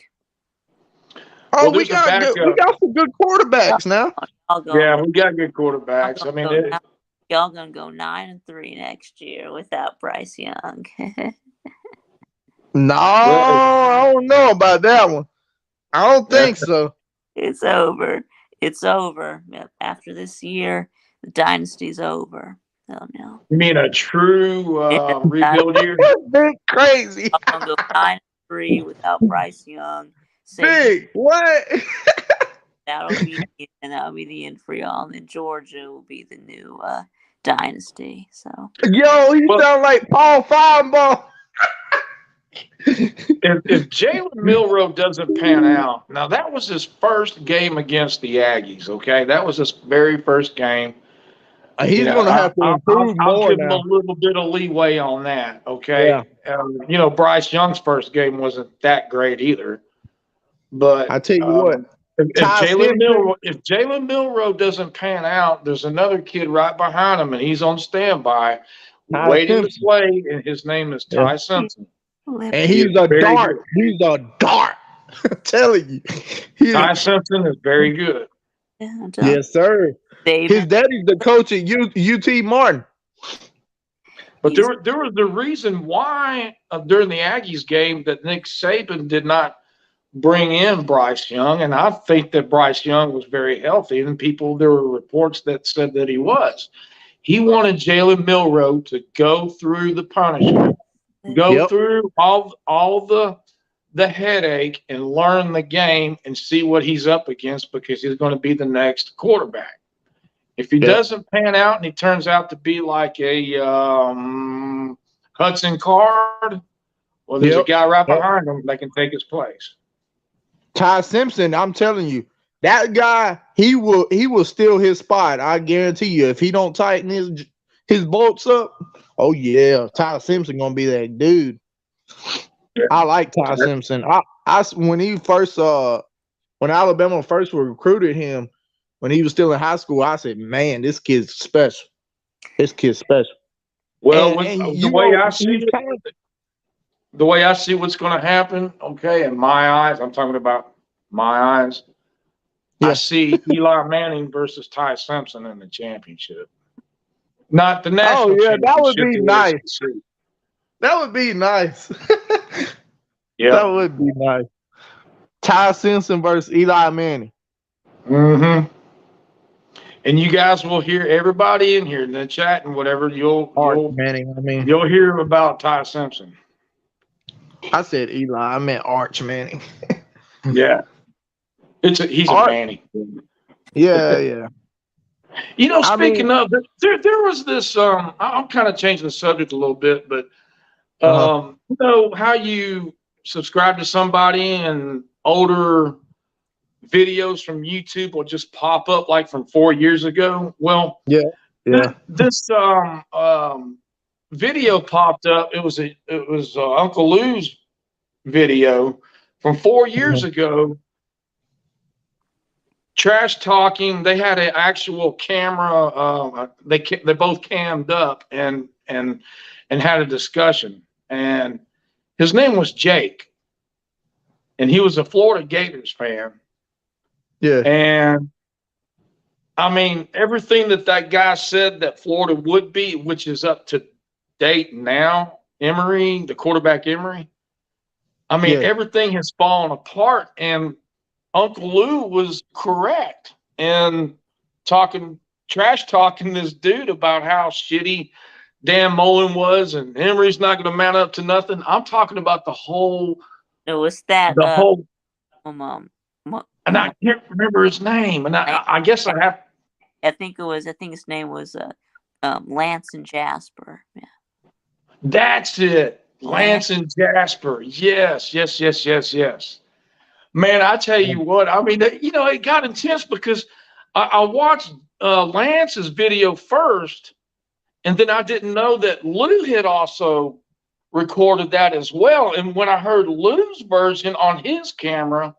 Oh, Well, we there's a got good. We backup. got some good quarterbacks now. Y'all Yeah, going we got good y'all quarterbacks. I gonna mean, go y'all gonna go 9-3 next year without Bryce Young. No, well, I don't know about that one. I don't think so. It's over. It's over. After this year, the dynasty's over. Oh no. you mean a true rebuild year? Big crazy. Y'all gonna go 9-3 without Bryce Young. Say Big what? that'll be the end for y'all, and then Georgia will be the new dynasty. So Yo, he Well, sound like Paul Fireball. if Jalen Milroe doesn't pan out, now that was his first game against the Aggies. Okay, that was his very first game. He's gonna have to improve I'll more give him a now. little bit of leeway on that. Okay, Bryce Young's first game wasn't that great either. But I tell you what, if Ty Simpson. Jalen Milroe doesn't pan out, there's another kid right behind him, and he's on standby, Ty waiting Simpson. to play, and his name is Ty Simpson. And He he's is a very dart. good. He's a dart. I'm telling you. Ty Simpson is very good. Yes, sir. David, His daddy's the coach at UT Martin. But there was the reason why during the Aggies game that Nick Saban did not bring in Bryce Young, and I think that Bryce Young was very healthy, and there were reports that said that he was. He wanted Jalen Milroe to go through the punishment, go through all the headache, and learn the game and see what he's up against because he's going to be the next quarterback. If he doesn't pan out and he turns out to be like a Hudson Card, well, there's a guy right behind him that can take his place. Ty Simpson, I'm telling you, that guy, he will steal his spot. I guarantee you. If he don't tighten his bolts up, oh yeah, Ty Simpson gonna be that dude. Yeah. I like Ty Simpson. I when Alabama first recruited him, when he was still in high school, I said, man, this kid's special. This kid's special. Well, the way I see what's going to happen, okay, in my eyes, I'm talking about my eyes. Yeah. I see Eli Manning versus Ty Simpson in the championship. Not the national championship. That would be nice. That would be nice. Yeah. That would be nice. Ty Simpson versus Eli Manning. Mm-hmm. And you guys will hear everybody in here in the chat and whatever. You'll hear about Ty Simpson. I said Eli. I meant Arch Manning. Yeah, he's a Manning. Yeah. Speaking of, there was this. I'm kind of changing the subject a little bit, but how you subscribe to somebody and older videos from YouTube will just pop up like from 4 years ago. Well, this video popped up. It was Uncle Lou's video from 4 years ago. Trash talking. They had an actual camera. They both cammed up and had a discussion. And his name was Jake, and he was a Florida Gators fan. Yeah. And I mean, everything that guy said that Florida would be, which is up to date now, Emory, the quarterback Emory. I mean, everything has fallen apart, and Uncle Lou was correct and trash talking this dude about how shitty Dan Mullen was, and Emory's not going to mount up to nothing. I'm talking about the whole. It was that And I can't remember his name, and I guess I have. I think his name was Lance and Jasper. Yeah. That's it. Lance and Jasper. Yes. Man, I tell you what, I mean, it got intense because I watched Lance's video first, and then I didn't know that Lou had also recorded that as well. And when I heard Lou's version on his camera,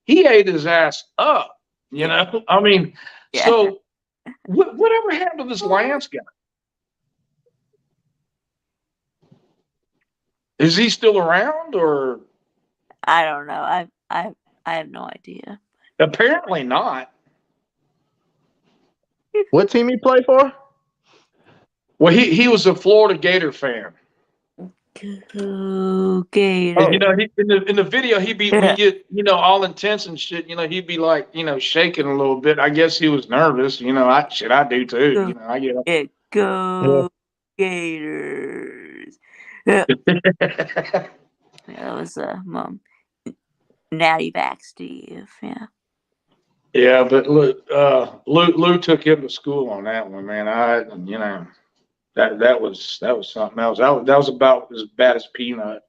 he ate his ass up, you know? I mean, so whatever happened to this Lance guy? Is he still around, or? I don't know. I have no idea. Apparently not. What team he play for? Well, he was a Florida Gator fan. Go Gator. And, in the video, he'd be, we get, all intense and shit, he'd be like, shaking a little bit. I guess he was nervous. I do too. I get up. Go Gators. Yeah. That was Natty Back Steve. Yeah. Yeah, but look, Lou took him to school on that one, man. That was something else. That was about as bad as Peanut.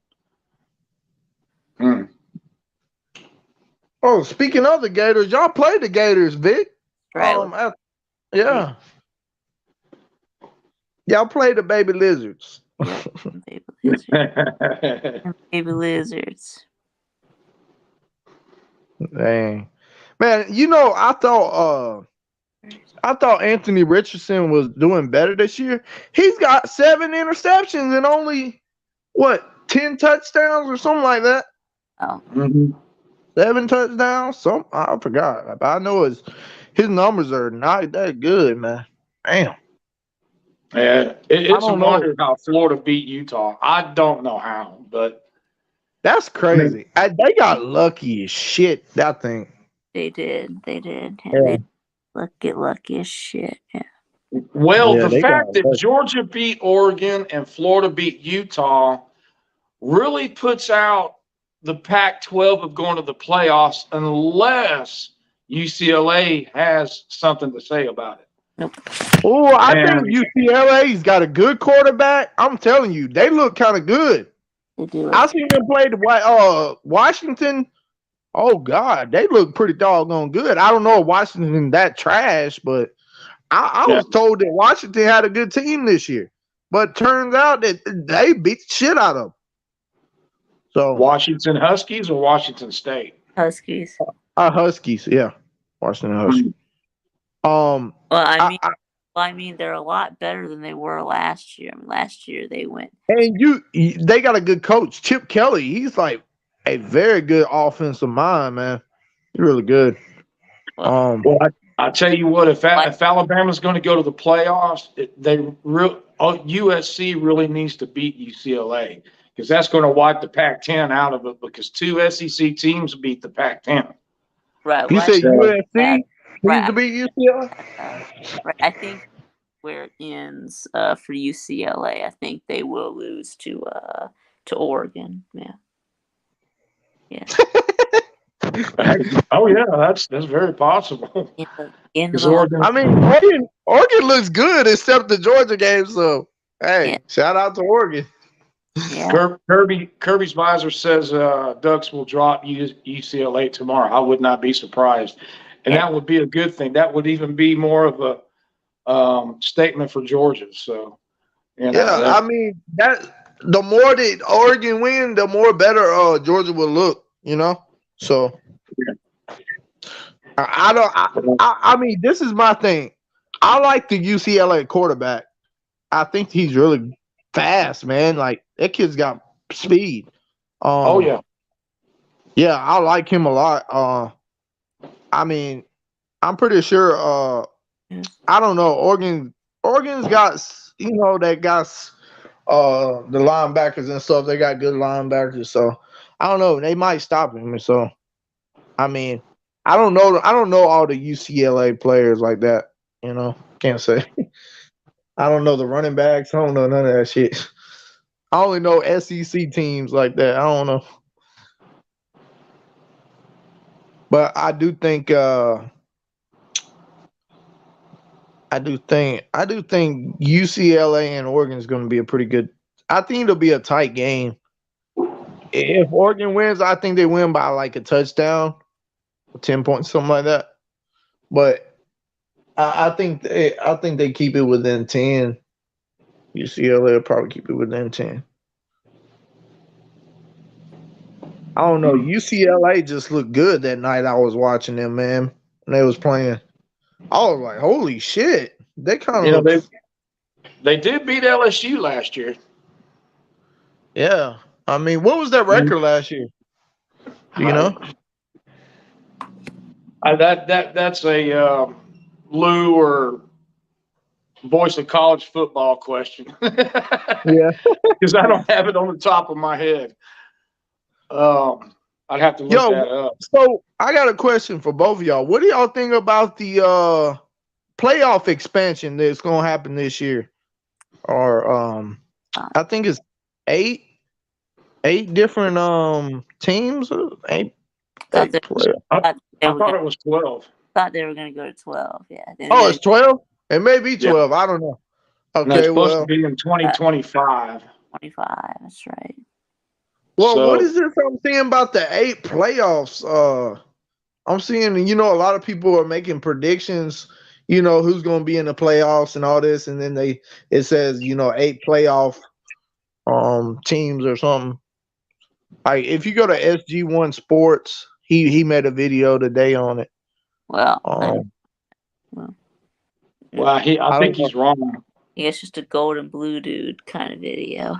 Oh, speaking of the Gators, y'all played the Gators, Vic. Right. Yeah. Y'all played the Baby Lizards. Baby Lizards. Baby Lizards. Dang. Man, I thought Anthony Richardson was doing better this year. He's got 7 interceptions and only 10 touchdowns or something like that. Oh. 7 touchdowns. I forgot. I know his numbers are not that good, man. Damn. Yeah, it's a wonder how Florida beat Utah. I don't know how, but that's crazy. They got lucky as shit, I think. They did. Yeah. They get lucky as shit. Yeah. Well, the fact that Georgia beat Oregon and Florida beat Utah really puts out the Pac-12 of going to the playoffs unless UCLA has something to say about it. Nope. Oh, I think UCLA's got a good quarterback. I'm telling you, they look kind of good. They do. I seen them play Washington. Oh God, they look pretty doggone good. I don't know if Washington that trash, but I was told that Washington had a good team this year. But turns out that they beat the shit out of them. So Washington Huskies or Washington State? Huskies. Huskies, yeah. Washington Huskies. Well, I mean, they're a lot better than they were last year. I mean, last year they went. And they got a good coach, Chip Kelly. He's like a very good offensive mind, man. He's really good. Well, I tell you what, if Alabama's going to go to the playoffs, USC really needs to beat UCLA because that's going to wipe the Pac-10 out of it because 2 SEC teams beat the Pac-10. Right. You said USC needs to beat UCLA? Right. I think where it ends for UCLA, I think they will lose to Oregon. Yeah. Yeah. Oh yeah, that's very possible. Oregon looks good except the Georgia game. So hey, shout out to Oregon. Yeah. Kirby's visor says Ducks will drop UCLA tomorrow. I would not be surprised, and that would be a good thing. That would even be more of a statement for Georgia. So I mean that the more that Oregon win, the more better Georgia will look. So I mean, this is my thing. I like the UCLA quarterback. I think he's really fast, man. Like that kid's got speed. Yeah, I like him a lot. I mean, I'm pretty sure. I don't know. Oregon's got they got the linebackers and stuff. They got good linebackers, so I don't know. They might stop him. So I mean, I don't know all the UCLA players like that. Can't say. I don't know the running backs. I don't know none of that shit. I only know SEC teams like that. I don't know. But I do think UCLA and Oregon is going to be a pretty good. I think it'll be a tight game. If Oregon wins, I think they win by like a touchdown, 10 points, something like that. But I think they keep it within 10. UCLA will probably keep it within 10. I don't know. UCLA just looked good that night I was watching them, man. When they was playing. I was like, holy shit. They kind of they did beat LSU last year. Yeah. I mean, what was their record last year? Do you know? That's a Lou or voice of college football question. Yeah. Because I don't have it on the top of my head. I'd have to look that up. So I got a question for both of y'all. What do y'all think about the playoff expansion that's gonna happen this year? Or I think it's eight different teams. Eight players. I thought it was 12. Thought they were going to go to 12. Yeah. Oh, it's 12? It may be 12. Yeah. I don't know. Okay, no, it's supposed to be in 2025. 25. That's right. Well, what is this I'm seeing about the 8 playoffs? I'm seeing, a lot of people are making predictions, who's going to be in the playoffs and all this. And then it says, 8 playoff teams or something. Like if you go to SG1 Sports, he made a video today on it. Well, I think he's wrong. Yeah, it's just a gold and blue dude kind of video.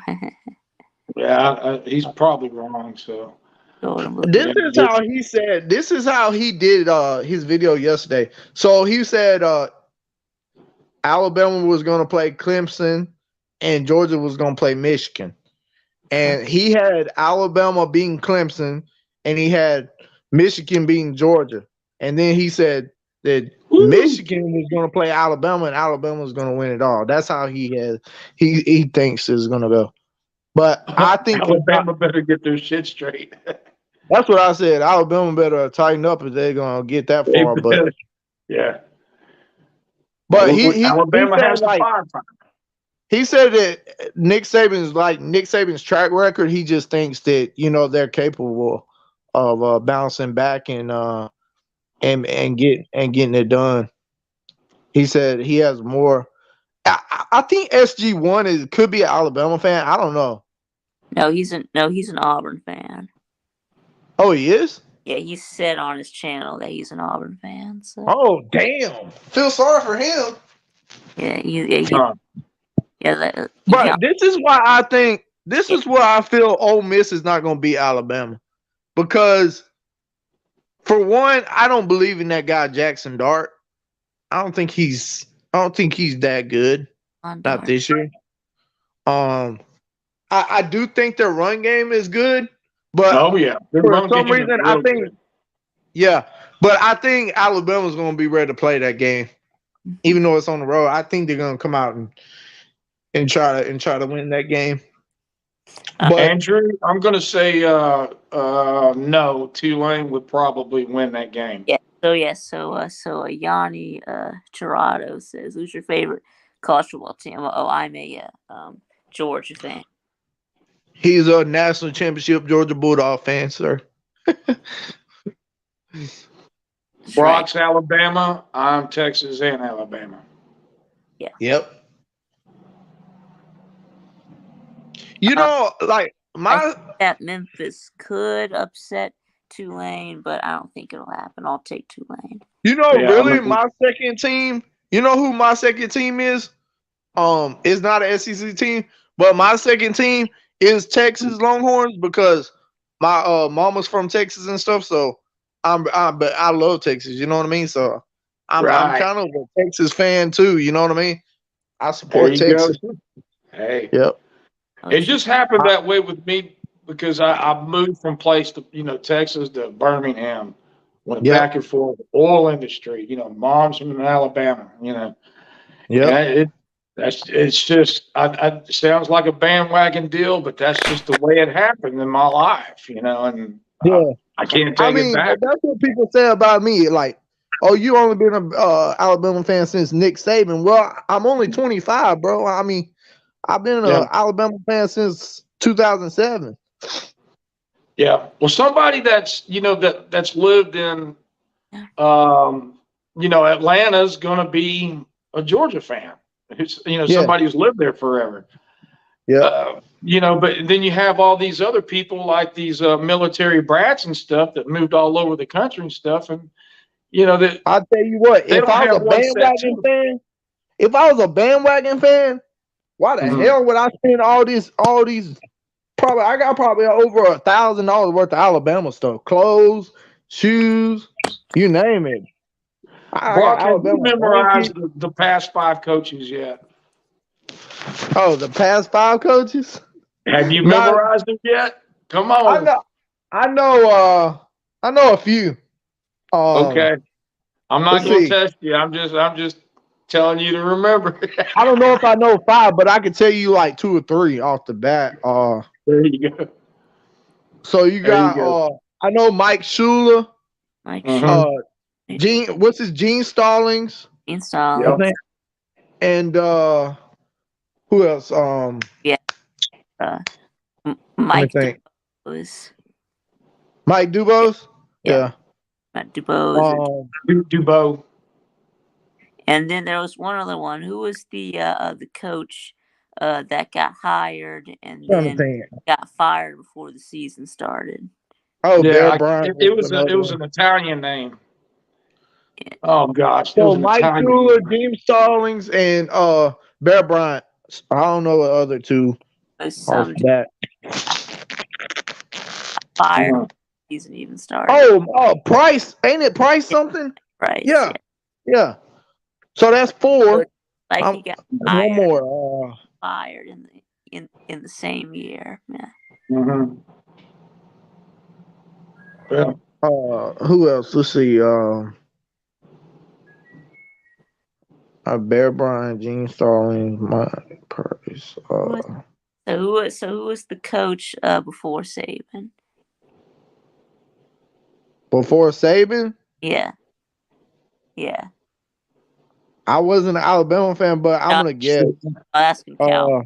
Yeah, he's probably wrong. So this is how he said. This is how he did his video yesterday. So he said Alabama was going to play Clemson and Georgia was going to play Michigan, and he had Alabama beating Clemson and he had Michigan beating Georgia, and then he said that Michigan was going to play Alabama and Alabama was going to win it all. That's how he thinks it's going to go. But I think Alabama better get their shit straight. That's what I said. Alabama better tighten up if they're going to get that far. But yeah. But Alabama has the firepower. He said that Nick Saban's track record. He just thinks that they're capable of bouncing back and getting it done. He said he has more. I think SG1 could be an Alabama fan. I don't know. No, he's an Auburn fan. Oh, he is? Yeah, he said on his channel that he's an Auburn fan. So. Oh, damn! Feel sorry for him. Yeah, But this is why I feel Ole Miss is not going to beat Alabama, because for one, I don't believe in that guy Jackson Dart. I don't think he's that good. Not this year. I do think their run game is good, but for some reason I think but I think Alabama's going to be ready to play that game, even though it's on the road. I think they're going to come out and try to win that game. But Andrew, I'm going to say no. Tulane would probably win that game. Yeah. So Yanni Tirado says, "Who's your favorite college football team?" Oh, I'm a Georgia fan. He's a national championship Georgia Bulldog fan, sir. Brock's Alabama. I'm Texas and Alabama. Yeah. Yep. That Memphis could upset Tulane, but I don't think it'll happen. I'll take Tulane. My second team. You know who my second team is? It's not an SEC team, but my second team is Texas Longhorns, because my mama's from Texas and stuff. So I love Texas. You know what I mean? So I'm kind of a Texas fan too. You know what I mean? I support Texas. Hey. Yep. It just happened that way with me because I moved from Texas to Birmingham, went back and forth, oil industry, mom's from Alabama, Yeah. It's just, it sounds like a bandwagon deal, but that's just the way it happened in my life, and Yeah. I can't I take it mean, back. that's what people say about me. Like, oh, you only been a Alabama fan since Nick Saban. Well, I'm only 25, bro. I mean, I've been Yeah. a Alabama fan since 2007. Yeah. Well, somebody that's, that's lived in, Atlanta's going to be a Georgia fan. Who's, Yeah. somebody who's lived there forever. Yeah. But then you have all these other people like these military brats and stuff that moved all over the country and stuff. And, that I'll tell you what, they if don't I was have a one set bandwagon too. fan, why the Mhm. hell would I spend all these probably I got probably over $1,000 worth of Alabama stuff. Clothes, shoes, you name it. I got Brock, have you Alabama memorized blanket. the past 5 coaches yet? Oh, the past 5 coaches? Have you No, memorized them yet? Come I on. know I know a few. Okay. I'm not Let's going to see. test you. I'm just telling you to remember. I don't know if I know 5, but I can tell you like 2 or 3 off the bat. There you go. So you There you got go. I know Mike Shula, Mike Mhm. Gene Stallings, install. I Yep. think, and who else? Yeah. Uh, Let me Mike think. DuBose. Mike Dubose. Yeah. Yeah. Matt DuBose. Dubo. And then there was one other one. Who was the coach that got hired and Trying to then think. got fired before the season started? Oh, Bear Yeah, Bryant it was was another an one. Italian name. Yeah. Oh gosh, it was So an Mike Italian Shula, name. Gene Stallings, and Bear Bryant. I don't know the other two Was off some that. fired Mhm. before the season even started. Price. Ain't it Price something? Right. Yeah. Yeah. So that's 4. Like he got One hired, more. fired in the same year. Yeah. Mhm. Yeah. Who else? Let's see. Bear Bryant, Gene Stallings, Mike Price. Who was the coach before Saban? Before Saban, Yeah. Yeah. I wasn't an Alabama fan, but I'm gonna guess. Asking Cal.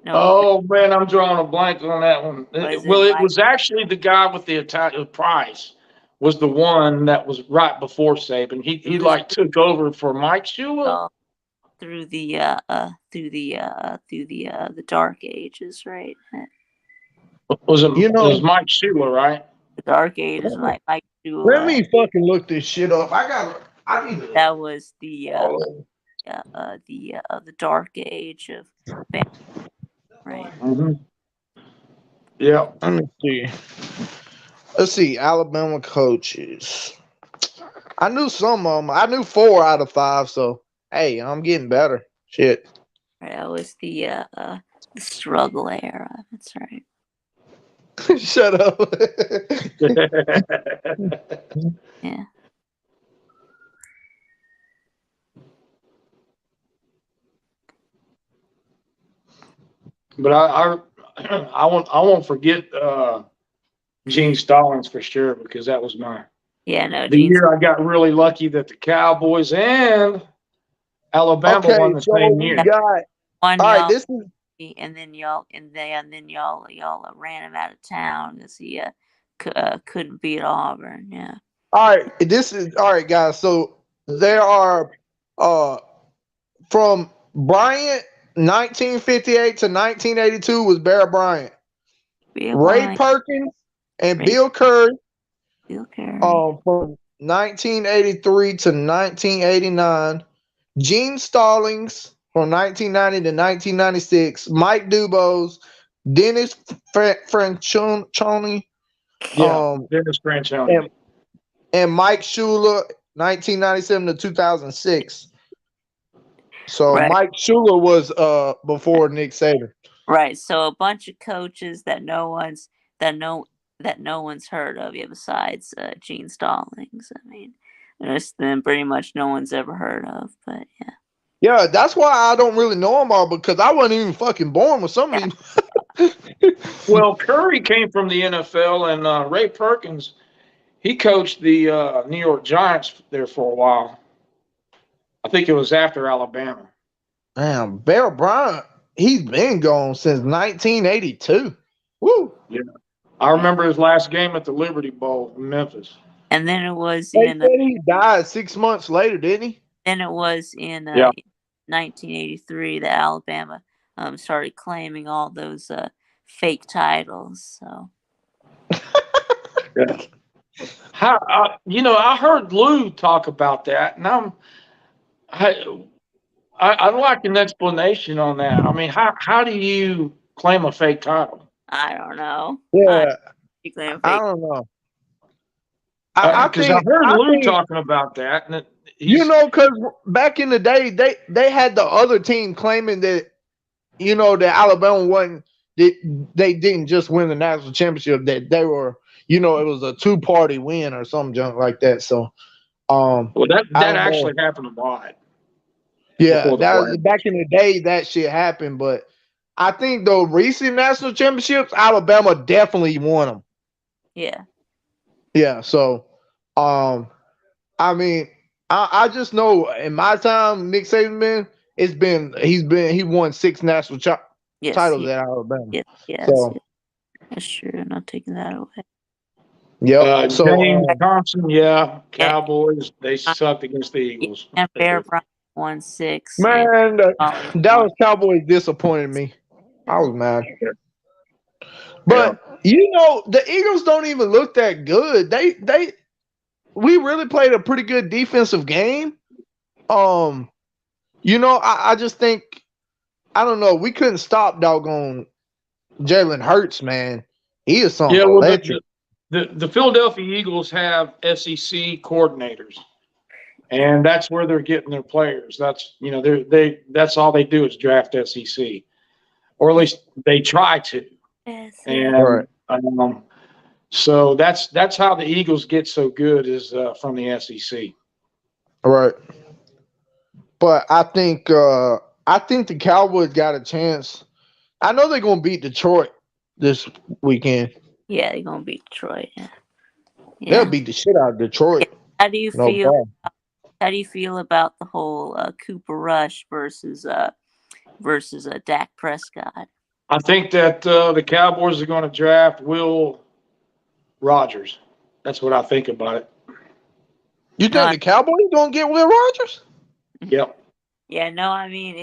No, Oh man, I'm drawing a blank on that one. Was it Well, it Mike? was actually the guy with the Italian Price was the one that was right before Saban. He It was like took over for Mike Shula. through the dark ages, right? Was it? You It was know, Mike Shula, right? The dark ages, Mike let Shula. me fucking look this shit up. I need to. That was the dark age of fan, right? Mm-hmm. Yeah. Let me see. Let's see. Alabama coaches. I knew some of them. I knew 4 out of 5. So hey, I'm getting better. Shit. That was the struggle era. That's right. Shut up. Yeah. But I won't forget Gene Stallings for sure because that was No, the year I got really lucky that the Cowboys and Alabama Okay, won the so same we year. got. One All right, y'all, this is. and then y'all ran him out of town because he couldn't beat Auburn. Yeah. All right, this is all right, guys. So there are from Bryant 1958 to 1982 was Bear Bryant, Bill Ray Bryant, Perkins, and Ray- Bill Curry. Bill Curry. From 1983 to 1989, Gene Stallings from 1990 to 1996, Mike Dubose, Dennis Franchione, Yeah, Dennis Franchione. and Mike Shula, 1997 to 2006. So Right. Mike Shula was before Nick Saban. Right. So a bunch of coaches that no one's heard of, besides Gene Stallings. I mean, there's then pretty much no one's ever heard of. But yeah. Yeah, that's why I don't really know them all because I wasn't even fucking born with some of these. Well, Curry came from the NFL, and Ray Perkins, he coached the New York Giants there for a while. I think it was after Alabama. Damn, Bear Bryant, he's been gone since 1982. Woo. Yeah. I remember his last game at the Liberty Bowl in Memphis. And then it was They in said he died 6 months later, didn't he? then it was in Yeah. 1983 that Alabama started claiming all those fake titles. So Yeah. How I heard Lou talk about that, and I'd like an explanation on that. I mean, how do you claim a fake title? I don't know. Yeah, You claim I fake. don't know. I Because I heard Lou talking about that, and because back in the day, they had the other team claiming that, that Alabama wasn't, they didn't just win the national championship, that they were, it was a two-party win or some junk like that. So, well, that I don't actually know. happened a lot. Yeah, before the that was, flag. back in the day, that shit happened. But I think the recent national championships, Alabama definitely won them. Yeah. Yeah. So, I mean, I just know in my time, Nick Saban, he won 6 national Yes. titles Yes. at Alabama. Yes. So, Yes. That's true. I'm not taking that away. yep. James Thompson, Cowboys, they sucked against the Eagles. And Bear Bryant won 6. Man, the Always Dallas won. Cowboys disappointed me. I was mad. But the Eagles don't even look that good. We really played a pretty good defensive game. I just think, I don't know, we couldn't stop doggone Jalen Hurts, man. He is something electric. The Philadelphia Eagles have SEC coordinators, and that's where they're getting their players. That's that's all they do is draft SEC, or at least they try to. Yes. And so that's how the Eagles get so good is from the SEC. All right. But I think the Cowboys got a chance. I know they're gonna beat Detroit this weekend. Yeah, they're gonna beat Detroit. Yeah. They'll beat the shit out of Detroit. How do you No feel? problem. How do you feel about the whole Cooper Rush versus Dak Prescott? I think that the Cowboys are going to draft Will Rogers. That's what I think about it. You think the Cowboys gonna get Will Rogers? Yep. Yeah, no, I mean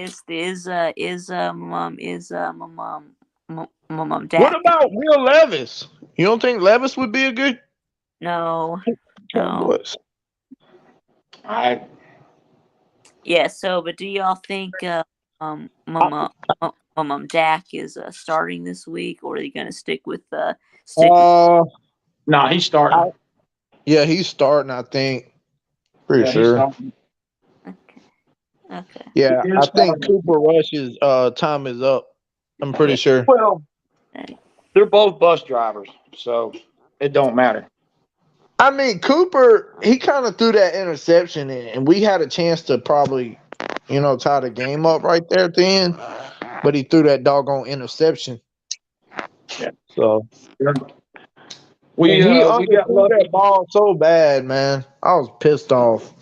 my mom Dak. What about Will Levis? You don't think Levis would be a good No. Cowboys? Yeah, so but do y'all think mom Dak is starting this week, or are you gonna stick with No, he's starting. Yeah, he's starting, I think. Pretty sure. Okay. Yeah, I think Cooper Rush's time is up. I'm pretty sure. Well, they're both bus drivers, so it don't matter. I mean, Cooper, he kind of threw that interception in, and we had a chance to probably, tie the game up right there at the end, but he threw that doggone interception. Yeah. So we got that ball so bad, man. I was pissed off.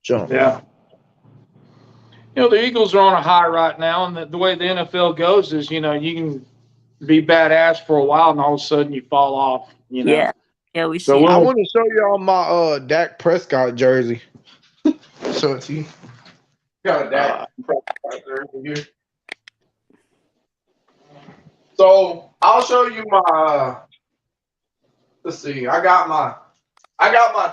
Yeah. The Eagles are on a high right now, and the way the NFL goes is, you can be badass for a while, and all of a sudden you fall off. Yeah, we see. I want to show y'all my Dak Prescott jersey. Show it to you. Got a Dak Prescott jersey here. So I'll show you my. Let's see. I got my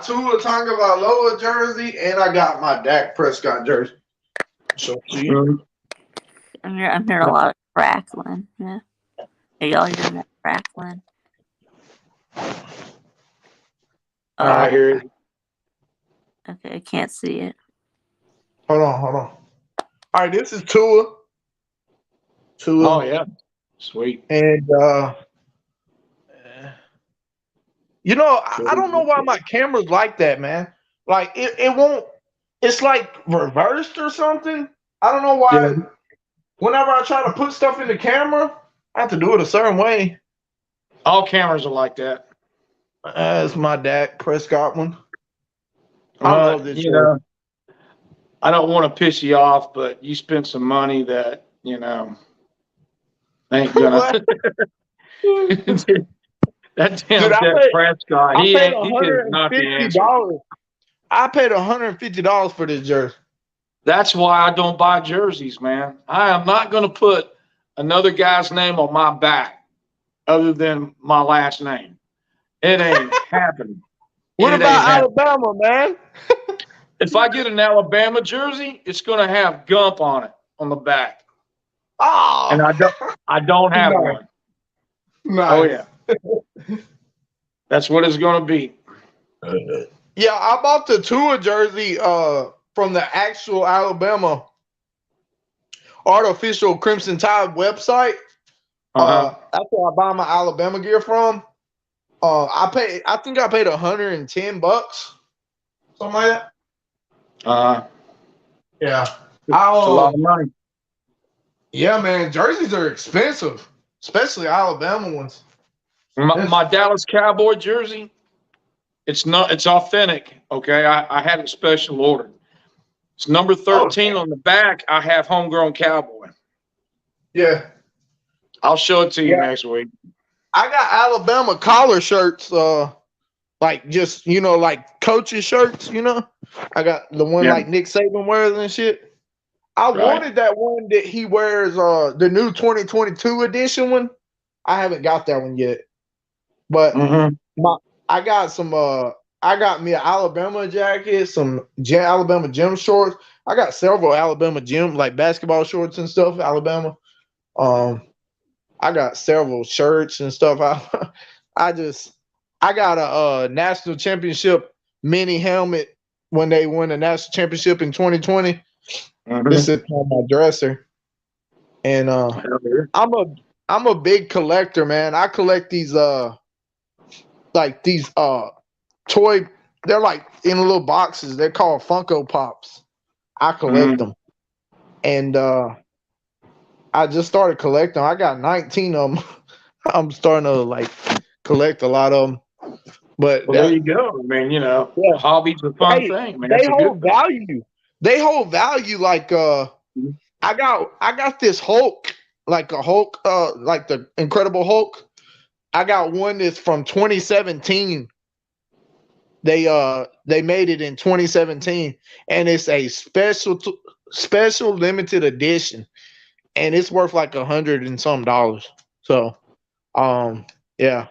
Tua Tagovailoa jersey, and I got my Dak Prescott jersey. So I'm hearing a lot of crackling. Yeah. Are y'all hearing that crackling? I hear it. Okay, I can't see it. Hold on. All right, this is Tua. Oh yeah, sweet. And I don't know why my camera's like that, man. Like it won't. It's like reversed or something. I don't know Yeah. why. Whenever I try to put stuff in the camera, I have to do it a certain way. All cameras are like that. It's my Dak Prescott one. I love this You shirt. know, I don't want to piss you off, but you spent some money that, ain't gonna. What? That damn Dude, Dak Prescott, I he paid is not the answer. $150. I paid $150 for this jersey. That's why I don't buy jerseys, man. I am not going to put another guy's name on my back other than my last name. It ain't happening. What It about ain't happening. Alabama, man? If I get an Alabama jersey, it's going to have Gump on it on the back, Oh, and I don't have Nice. one. nice. Oh yeah, that's what it's going to be. Yeah, I bought the Tua jersey from the actual Alabama artificial Crimson Tide website. That's where I buy my Alabama gear from. I think I paid $110, something like that. Yeah. It's a lot of money. Yeah, man, jerseys are expensive, especially Alabama ones. My Dallas Cowboy jersey, it's authentic. Okay, I had it special ordered. It's number 13 on the back. I have homegrown Cowboy. Yeah. I'll show it to you next week. I got Alabama collar shirts, like just like coaches shirts. I got the one like Nick Saban wears and shit. I wanted that one that he wears, the new 2022 edition one. I haven't got that one yet, but I got some. I got me an Alabama jacket, some Alabama gym shorts. I got several Alabama gym like basketball shorts and stuff. Alabama. I got several shirts and stuff. I got a national championship mini helmet when they won the national championship in 2020. This is on my dresser, and I'm a big collector, man. I collect these like these toy. They're like in little boxes. They're called Funko Pops. I collect them, and I just started collecting. I got 19 of them. I'm starting to like collect a lot of them. But there you go. I mean, hobby's a fun thing, man. They hold value. They hold value. Like I got this Hulk, like a Hulk, like the Incredible Hulk. I got one that's from 2017. They made it in 2017, and it's a special limited edition. And it's worth like $100 and some dollars. So, yeah,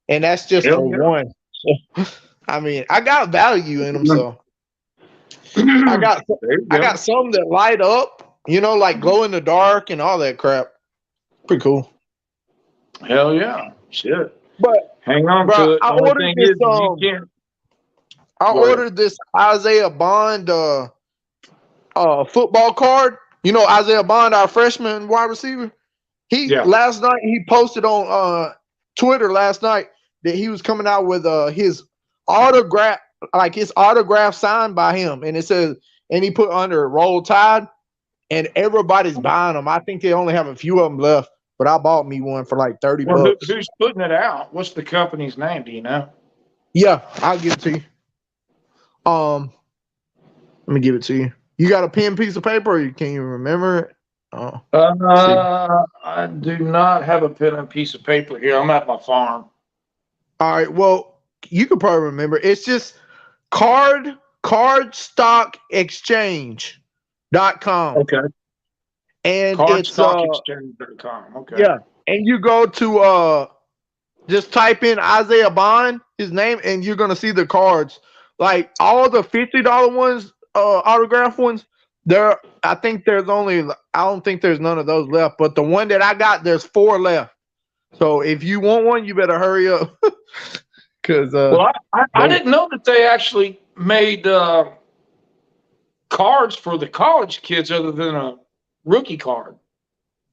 and that's just for one. So, I mean, I got value in them. So, I got some that light up, like glow in the dark and all that crap. Pretty cool. Hell yeah, shit. But hang on to it. I ordered this Isaiah Bond football card. Isaiah Bond, our freshman wide receiver. Last night he posted on Twitter last night that he was coming out with his autograph, like his autograph signed by him, and it says, and he put under Roll Tide, and everybody's buying them. I think they only have a few of them left, but I bought me one for like $30. Who's putting it out? What's the company's name? Do you know? Yeah, I'll give it to you. Let me give it to you. You got a pen, piece of paper, or can you remember it? I do not have a pen and piece of paper here. I'm at my farm. All right. Well, you could probably remember. It's just cardstockexchange.com. Okay. And cardstockexchange.com. Okay. Yeah. And you go to just type in Isaiah Bond, his name, and you're gonna see the cards. Like all the $50 ones, autograph ones, I think there's only, I don't think there's none of those left. But the one that I got, there's 4 left. So if you want one, you better hurry up. Because I didn't know that they actually made cards for the college kids other than a rookie card.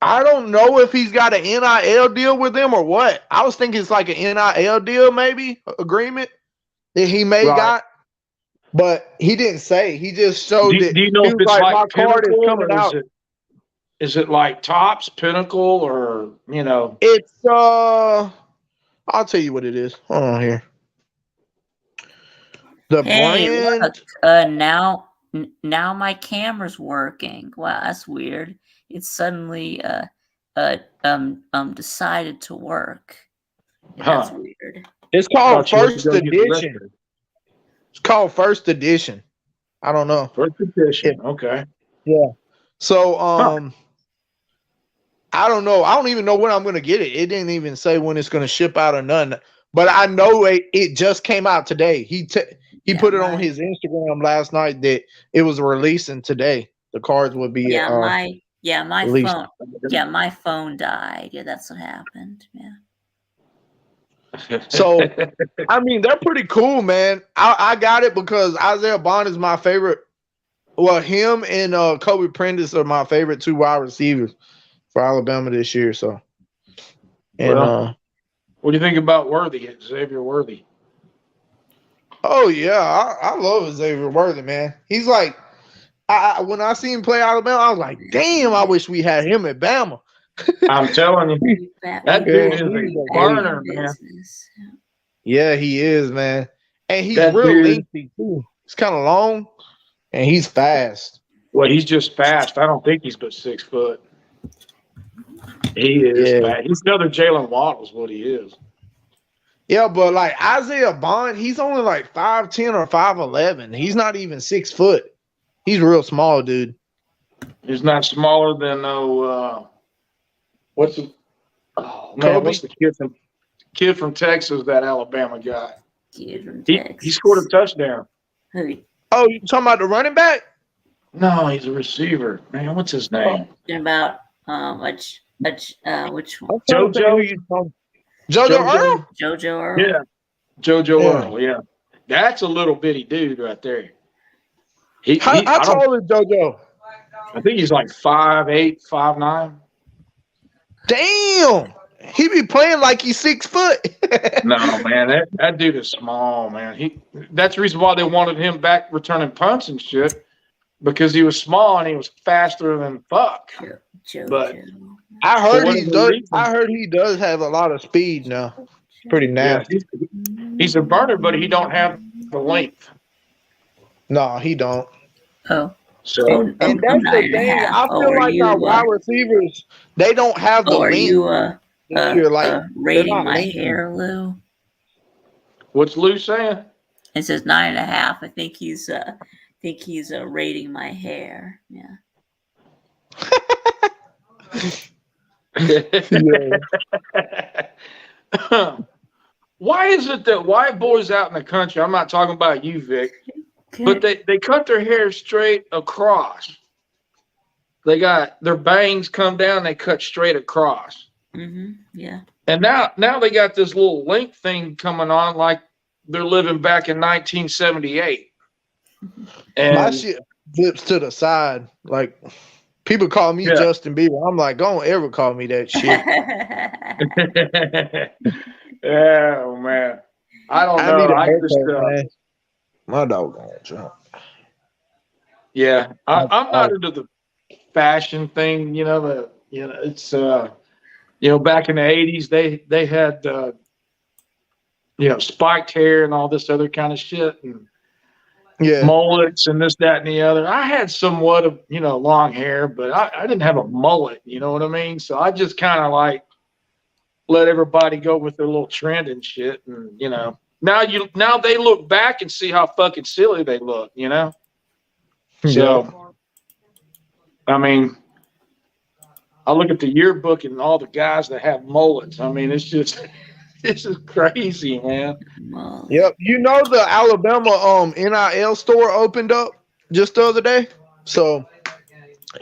I don't know if he's got an NIL deal with them or what. I was thinking it's like an NIL deal, maybe agreement that he may got. But he didn't say. He just showed Do that. you know He if was it's like, like my card is Pinnacle coming or out. is it like Tops, Pinnacle, or It's I'll tell you what it is. Hold on here. The Hey, brand. look, now my camera's working. Wow, that's weird. It suddenly decided to work. Yeah, that's Huh. weird. It's I called thought you went to First go get the Edition. rest. It's called First Edition. I don't know. First edition. Okay. Yeah. So Huh. I don't know. I don't even know when I'm gonna get it. It didn't even say when it's gonna ship out or none. But I know it just came out today. He Yeah, put it on his Instagram last night that it was releasing today. The cards would be my released. my phone died. Yeah, that's what happened. Yeah. So I mean, they're pretty cool, man. I got it because Isaiah Bond is my favorite. Well, him and Kobe Prentice are my favorite 2 wide receivers for Alabama this year. So, and what do you think about Worthy, Xavier Worthy? oh yeah, I love Xavier Worthy, man. He's like, when I see him play Alabama, I was like, damn, I wish we had him at Bama. I'm telling you, that dude is a burner, man. Yeah, he is, man, and he's That real dude- lengthy too. He's kind of long, and he's fast. Well, he's just fast. I don't think he's but 6 foot. He is fast. He's another Jalen Waddle's what he is. Yeah, but like Isaiah Bond, he's only like 5'10" or 5'11". He's not even 6 foot. He's real small, dude. He's not smaller than what's the what's the kid from Texas, that Alabama guy? Kid from He Texas. scored a touchdown. Oh, you talking about the running back? No, he's a receiver. Man, what's his name? About which one? JoJo Earl? JoJo Earl? Yeah. JoJo Earl, yeah. That's a little bitty dude right there. How tall is JoJo? I think he's like 5'8", 5'9". Damn. He be playing like he's 6 foot. No, man, that dude is small, man. That's the reason why they wanted him back returning punts and shit, because he was small and he was faster than fuck. But I heard he does have a lot of speed now. Pretty nasty. Yeah, he's a burner, but he don't have the length. No, he don't. Oh. So and that's the thing. I feel like our wide receivers, they don't have the length. Are you rating my hair, Lou? What's Lou saying? It says 9.5. I think he's rating my hair. Yeah. Why is it that white boys out in the country, I'm not talking about you, Vic, but they cut their hair straight across. They got their bangs come down, they cut straight across. Yeah. And now they got this little length thing coming on like they're living back in 1978. And my shit flips to the side. Like, people call me Justin Bieber. I'm like, don't ever call me that shit. Oh, man. I don't know. My dog gonna jump. Yeah, I'm not into the fashion thing. It's back in the 80s they had spiked hair and all this other kind of shit and mullets and this, that, and the other. I had somewhat of long hair, but I didn't have a mullet. You know what I mean? So I just kind of like let everybody go with their little trend and shit. And now they look back and see how fucking silly they look. So I mean, I look at the yearbook and all the guys that have mullets. I mean, it's just crazy, man. Yep. The Alabama NIL store opened up just the other day. So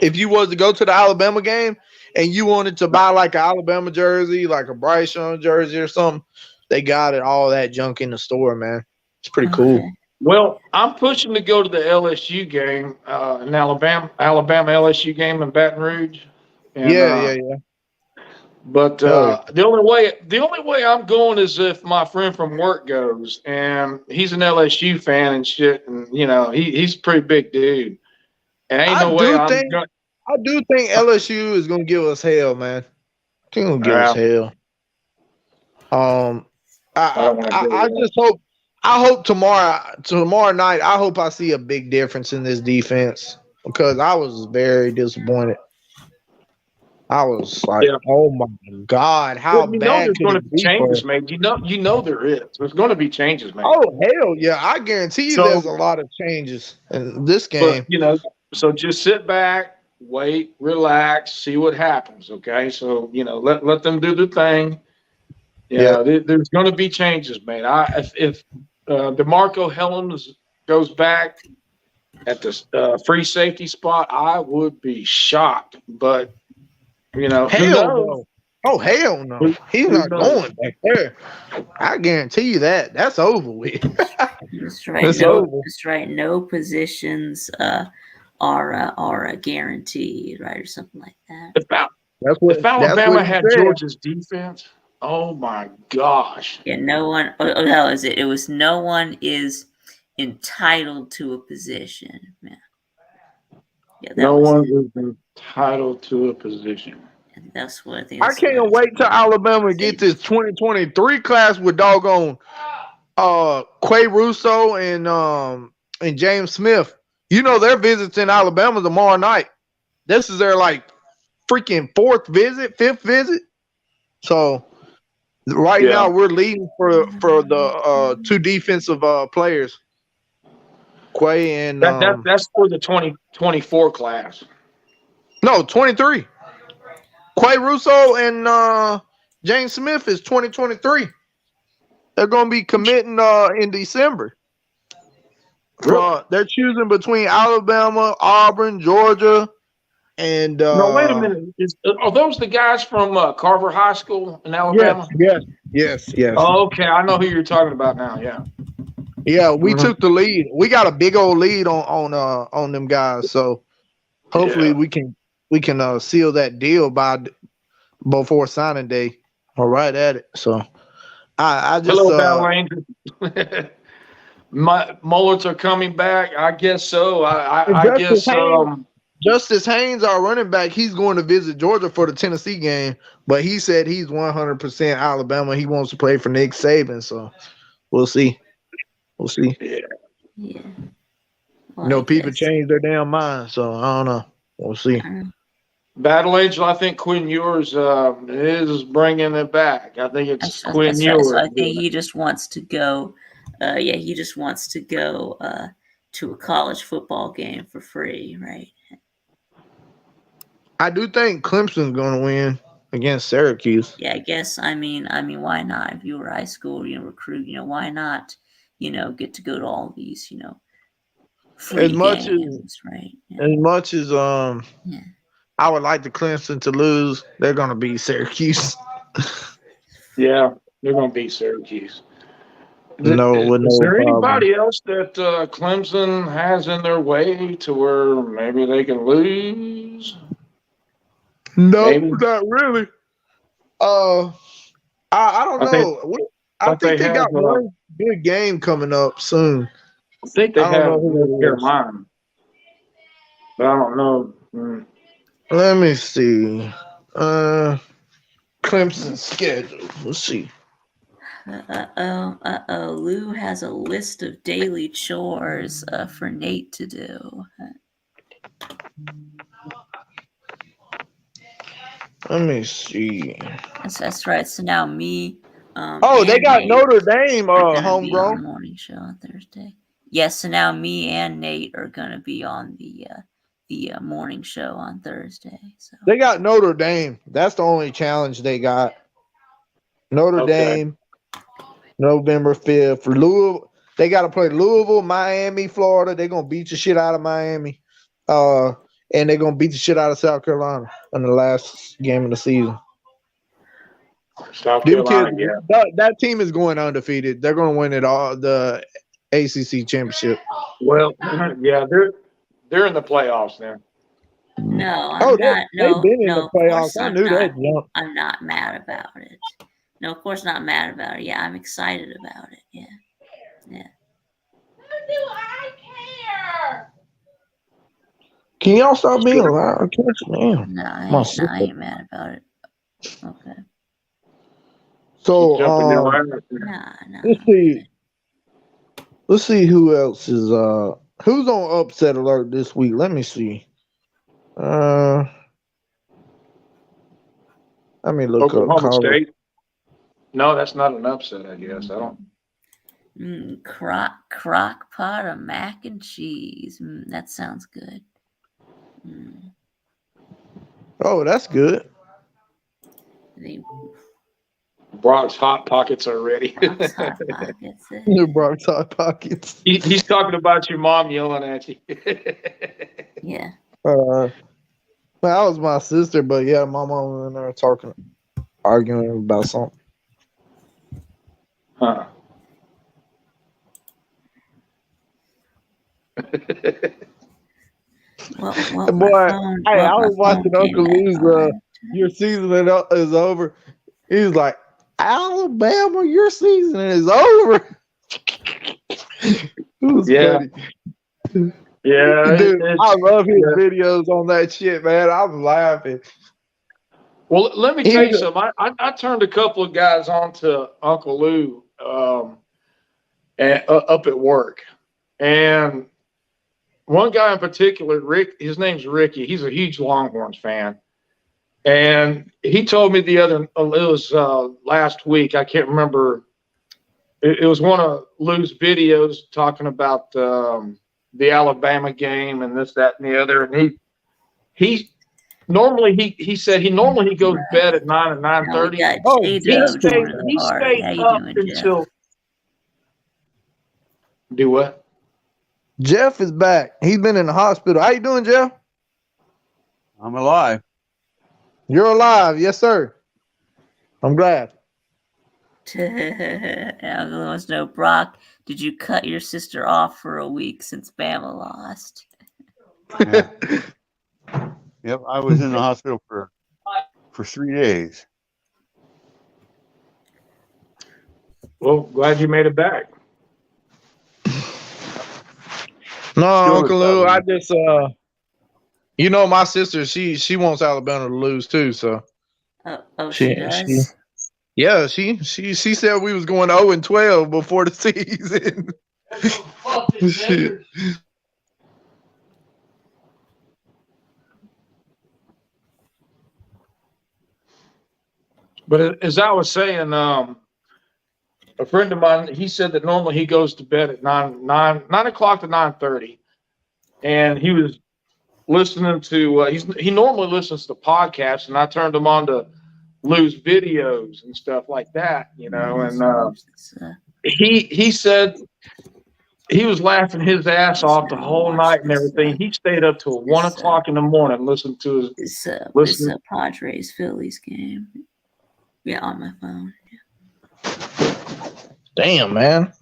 if you was to go to the Alabama game and you wanted to buy like an Alabama jersey, like a Bryce Young jersey or something, they got it, all that junk in the store, man. It's pretty cool. Well, I'm pushing to go to the LSU game in Alabama LSU game in Baton Rouge. And, But the only way I'm going is if my friend from work goes, and he's an LSU fan and shit, and he's a pretty big dude. And ain't no way I'm going. I do think LSU is gonna give us hell, man. They're gonna give us hell. I just hope. I hope tomorrow night. I hope I see a big difference in this defense because I was very disappointed. I was like, oh my God, how bad there's could going to it be be changes made. You know there is. There's going to be changes made. Oh hell yeah! I guarantee you, there's a lot of changes in this game. But, so just sit back, wait, relax, see what happens. Okay, so let them do the thing. There's going to be changes made. If DeMarco Hellams goes back at the free safety spot, I would be shocked. But hell no. Oh hell no! He's not going back there. I guarantee you that. That's over with. That's right. That's right. No positions are guaranteed, right, or something like that. If Alabama had Georgia's defense, oh my gosh! Yeah, no one. No, it was no one is entitled to a position. Yeah, no one is entitled to a position. And that's what I think. I can't wait till Alabama get this 2023 class with doggone Quay Russo and James Smith. They're visiting Alabama tomorrow night. This is their freaking fifth visit. So now we're leading for the two defensive players. Quay and that's for the 2024 class. No, 23. Quay Russo and James Smith is 2023. They're going to be committing in December. They're choosing between Alabama, Auburn, Georgia, and no, wait a minute. Are those the guys from Carver High School in Alabama? Yes. Oh, okay, I know who you're talking about now. Yeah, we took the lead. We got a big old lead on them guys. So hopefully we can seal that deal before signing day or right at it. So I just hello, Battle Angels. My Mullets are coming back. I guess so. I guess Justice Haynes, our running back, he's going to visit Georgia for the Tennessee game, but he said he's 100% Alabama. He wants to play for Nick Saban, so we'll see. Yeah. Well, people change their damn mind, so I don't know. We'll see. Battle Angel, I think Quinn Ewers is bringing it back. I think it's Quinn Ewers. So I think he just wants to go. He just wants to go to a college football game for free, right? I do think Clemson's going to win against Syracuse. Yeah, I guess. I mean, why not? If you were high school, recruit, why not? Get to go to all these, free games, right? Yeah. As much as I would like the Clemson to lose, they're going to beat Syracuse. Yeah, they're going to beat Syracuse. Is there anybody else that Clemson has in their way to where maybe they can lose? No, not really. I don't know. I think they got one good game coming up soon. I think they have Carolina, but I don't know. Let me see. Clemson schedule. Let's see. Lou has a list of daily chores for Nate to do. Let me see. That's right. So now me. They got Notre Dame homegrown morning show on Thursday. Yes, so now me and Nate are gonna be on the morning show on Thursday. So they got Notre Dame. That's the only challenge they got. Notre Dame, November 5th. For Louisville, they got to play Louisville, Miami, Florida. They're gonna beat the shit out of Miami, and they're gonna beat the shit out of South Carolina in the last game of the season. South Carolina, that team is going undefeated. They're going to win it all, the ACC championship. Well, yeah, they're in the playoffs now. No, Oh, I'm not. they've No, been in no, the of playoffs. course I I'm knew not. that jump. I'm not mad about it. No, of course not mad about it. Yeah, I'm excited about it. Yeah. Yeah. Who do I care? Can y'all stop being loud? Damn. No, My I sister. ain't mad about it. Okay. So Jumping your ass. Nah. let's see who else is who's on upset alert this week. Let me see. Let me look up Oklahoma college. State. No, that's not an upset, I guess. I don't. Crock pot of mac and cheese. That sounds good. Oh, that's good. The Brock's Hot Pockets are ready. Brock's Hot Pockets. New Brock's Hot Pockets. He's talking about your mom yelling at you. Yeah. Well, that was my sister, but yeah, my mom was in there arguing about something. Huh. Well, Boy, I was watching Uncle Lou's your season is over. He was like, Alabama, your season is over. It was funny. Yeah. Dude, I love his videos on that shit, man. I'm laughing. Well, let me tell you something. I turned a couple of guys on to Uncle Lou up at work. And one guy in particular, Rick, his name's Ricky. He's a huge Longhorns fan. And he told me it was last week. I can't remember. It was one of Lou's videos talking about the Alabama game and this, that, and the other. And he said he normally goes to bed at 9 and 9:30. Oh, he stayed up until. Do what? Jeff is back. He's been in the hospital. How you doing, Jeff? I'm alive. You're alive, yes, sir. I'm glad. Uncle wants to know, Brock, did you cut your sister off for a week since Bama lost? Yeah. Yep, I was in the hospital for 3 days. Well, glad you made it back. No, Uncle Lou, I just my sister, she wants Alabama to lose too, so. She does? She said we was going 0-12 before the season. Shit. But as I was saying, a friend of mine, he said that normally he goes to bed at 9 o'clock to 9:30, and he was listening to. He normally listens to podcasts, and I turned him on to Lou's videos and stuff like that, And he said he was laughing his ass off the whole night and everything. He stayed up till 1 o'clock in the morning listening to this Padres Phillies game. Yeah, on my phone. Yeah. Damn, man.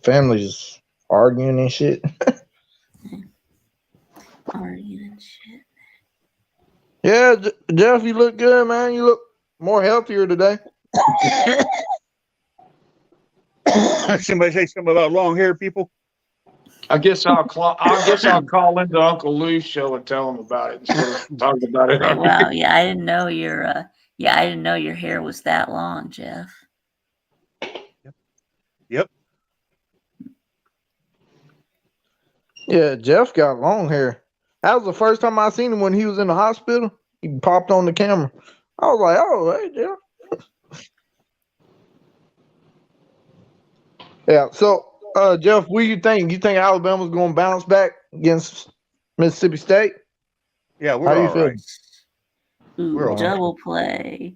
Family's arguing and shit. Arguing and shit. Yeah, Jeff, you look good, man. You look more healthier today. Somebody say something about long hair people? I guess I'll call into Uncle Lou's show and tell him about it instead of talking about it. Wow, yeah, I didn't know your hair was that long, Jeff. Yep. Yeah, Jeff got long hair. That was the first time I seen him when he was in the hospital. He popped on the camera. I was like, "Oh, hey, Jeff." Yeah. So, Jeff, what do you think? You think Alabama's going to bounce back against Mississippi State? Yeah, we're How do you all feel? right. Ooh, We're all double play.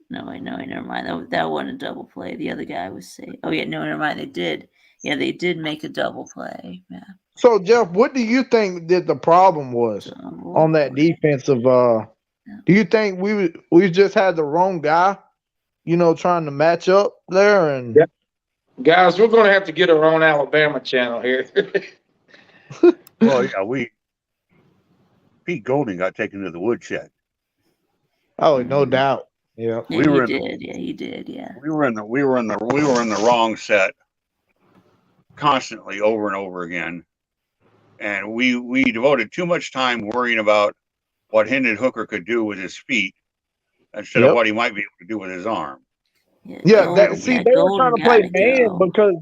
No, never mind. That wasn't a double play. The other guy was saying, oh, yeah, no, never mind. They did. Yeah, they did make a double play. Yeah. So, Jeff, what do you think that the problem was on that defensive? Do you think we just had the wrong guy, trying to match up there? And guys, we're going to have to get our own Alabama channel here. Well, yeah, Pete Golding got taken to the woodshed. Oh, no doubt. Yeah. Yeah, We he were in did. Yeah, he did. Yeah. we were in the wrong set constantly over and over again, and we devoted too much time worrying about what Hendon Hooker could do with his feet instead of Yep. what he might be able to do with his arm. Yeah, Gold- they were Golden trying to play gotta man go. because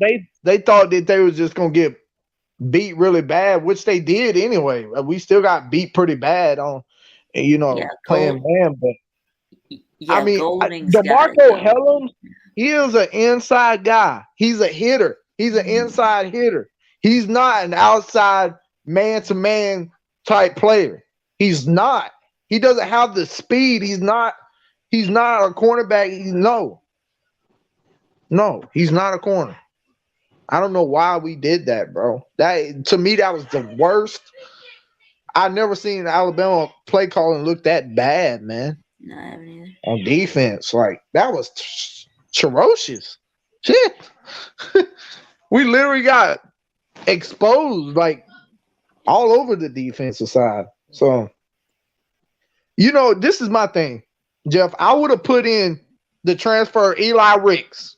they thought that they was just gonna get beat really bad, which they did anyway. We still got beat pretty bad on, Yeah, playing man. But Yeah, I mean, Golding's gotta DeMarco go. Helen, he is an inside guy. He's a hitter. He's an inside hitter. He's not an outside man-to-man type player. He's not. He doesn't have the speed. He's not a cornerback. No, he's not a corner. I don't know why we did that, bro. That to me, that was the worst. I've never seen Alabama play calling look that bad, man. No, I haven't either. On defense, like that was ferocious. Shit. We literally got exposed like all over the defensive side. So, this is my thing, Jeff. I would have put in the transfer Eli Ricks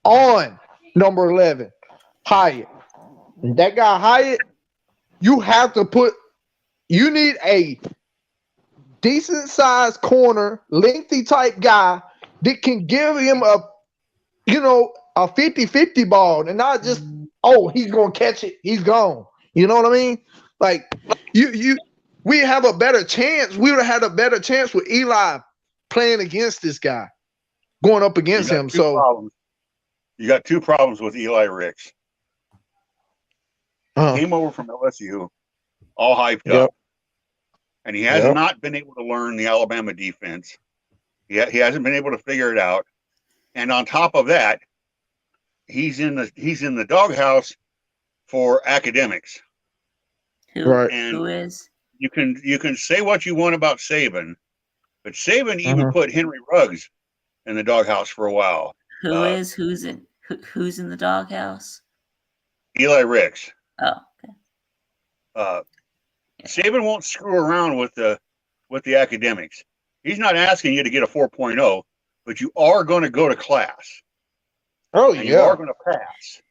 on number 11, Hyatt. That guy Hyatt, you need a decent sized corner, lengthy type guy that can give him a 50-50 ball and not just, he's going to catch it, he's gone. You know what I mean? Like, we have a better chance. We would have had a better chance with Eli playing against this guy, going up against him. So you got two problems with Eli Ricks. Came over from LSU, all hyped up, and he has not been able to learn the Alabama defense. He hasn't been able to figure it out, and on top of that, he's in the doghouse for academics. Who is? You can say what you want about Saban, but Saban even put Henry Ruggs in the doghouse for a while. Who's in the doghouse? Eli Ricks. Oh, okay. Saban won't screw around with the academics. He's not asking you to get a 4.0, but you are going to go to class. Oh, and you are going to pass.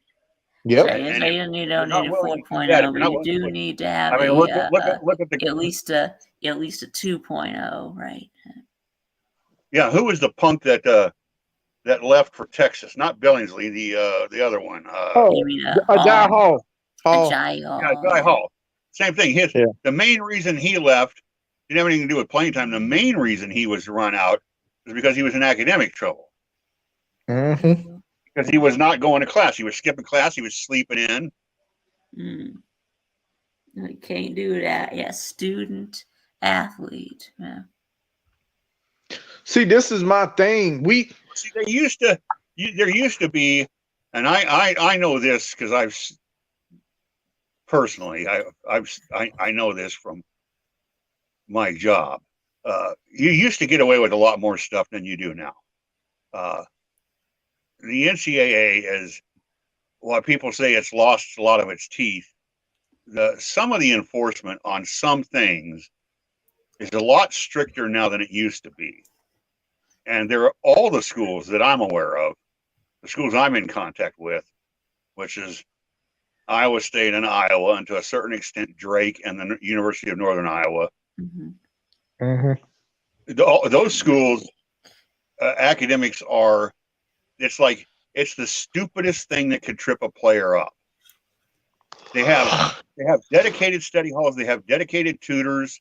Yep. So you don't need a 4.0, but you do need to have look at the at least a 2.0, right? Yeah, who was the punk that left for Texas? Not Billingsley, the other one. Jai Hall. Jai Hall. Same thing. The main reason he left didn't have anything to do with playing time. The main reason he was run out was because he was in academic trouble. Mm-hmm. Because he was not going to class. He was skipping class. He was sleeping in. You can't do that. Yeah, student athlete. Yeah. See, this is my thing. There used to be, and I know this because I know this from my job. You used to get away with a lot more stuff than you do now. The NCAA is what people say it's lost a lot of its teeth. Some of the enforcement on some things is a lot stricter now than it used to be. And there are all the schools that I'm aware of, the schools I'm in contact with, which is Iowa State and Iowa, and to a certain extent Drake and the University of Northern Iowa. Those schools, academics are, it's the stupidest thing that could trip a player up. They have dedicated study halls. They have dedicated tutors.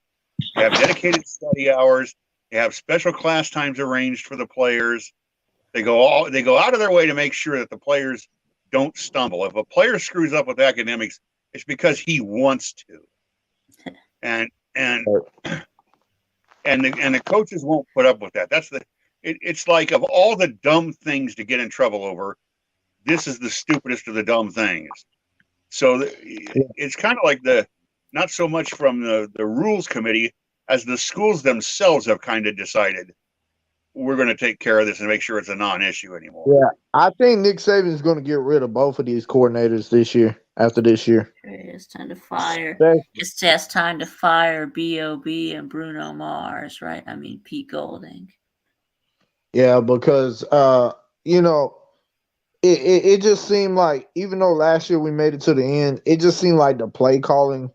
They have dedicated study hours. They have special class times arranged for the players. They go out of their way to make sure that the players don't stumble. If a player screws up with academics, it's because he wants to, and the coaches won't put up with that. It's like, of all the dumb things to get in trouble over, this is the stupidest of the dumb things. So it's kind of like not so much from the rules committee as the schools themselves have kind of decided, we're going to take care of this and make sure it's a non-issue anymore. Yeah, I think Nick Saban is going to get rid of both of these coordinators this year. after this year. It's time to fire. Especially- It's just time to fire B.O.B. and Bruno Mars, right? I mean, Pete Golding. Yeah, because you know, it just seemed like even though last year we made it to the end, it just seemed like the play calling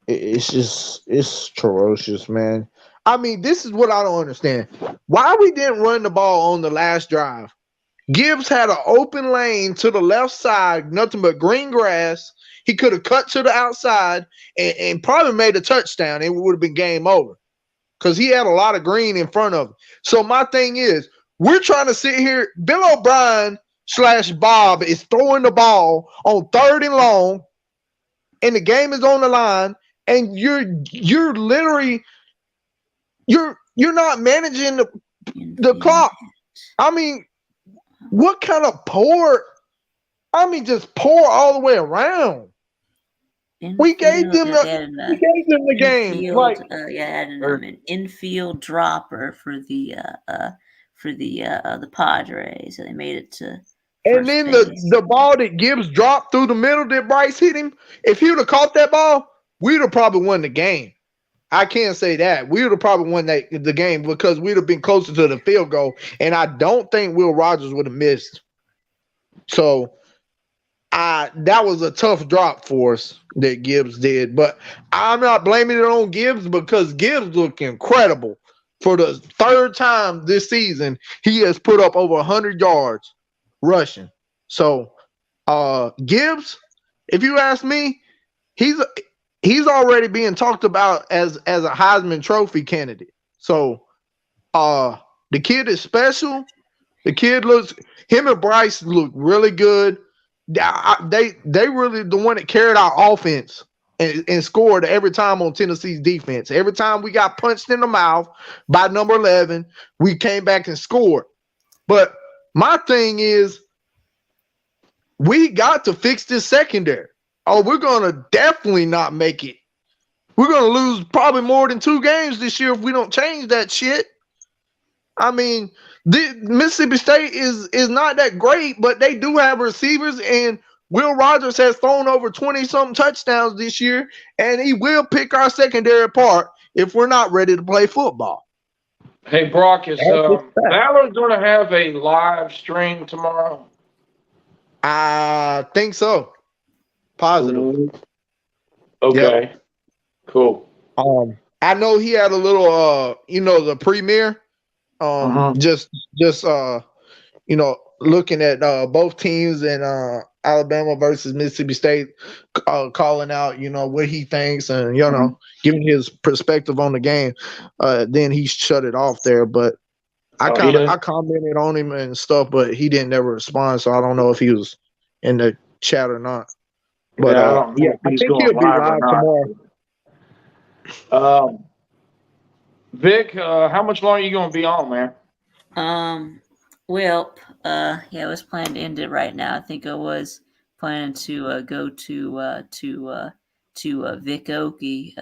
it's ferocious, man. I mean, this is what I don't understand. Why we didn't run the ball on the last drive? Gibbs had an open lane to the left side, nothing but green grass. He could have cut to the outside and probably made a touchdown. It would have been game over because he had a lot of green in front of him. So my thing is, we're trying to sit here. Bill O'Brien / Bob is throwing the ball on 3rd and long, and the game is on the line, and you're literally you're not managing the clock. I mean, what kind of pour? I mean, just pour all the way around. We gave them the game. Like, an infield dropper for the Padres. So they made it to. And then the ball that Gibbs dropped through the middle that Bryce hit him. If he would have caught that ball, we'd have probably won the game. I can't say that. We would have probably won the game because we'd have been closer to the field goal. And I don't think Will Rogers would have missed. So that was a tough drop for us that Gibbs did. But I'm not blaming it on Gibbs because Gibbs looked incredible. For the 3rd time this season, he has put up over 100 yards rushing. So Gibbs, if you ask me, he's already being talked about as a Heisman Trophy candidate. So the kid is special. The kid him and Bryce look really good. They really the one that carried our offense and scored every time on Tennessee's defense. Every time we got punched in the mouth by number 11, we came back and scored. But my thing is, we got to fix this secondary. Oh, we're going to definitely not make it. We're going to lose probably more than 2 games this year if we don't change that shit. I mean, Mississippi State is not that great, but they do have receivers, and Will Rogers has thrown over 20-something touchdowns this year, and he will pick our secondary apart if we're not ready to play football. Hey, Brock, is Valor going to have a live stream tomorrow? I think so. Positive. Okay. Yep. Cool. I know he had a little the premiere. Just looking at both teams and Alabama versus Mississippi State, calling out, what he thinks and, giving his perspective on the game. Then he shut it off there, but I commented on him and stuff, but he didn't ever respond. So I don't know if he was in the chat or not. But I think he'll be live tomorrow. Vic, how much longer are you going to be on, man? I was planning to end it right now. I think I was planning to go to Vic Oakey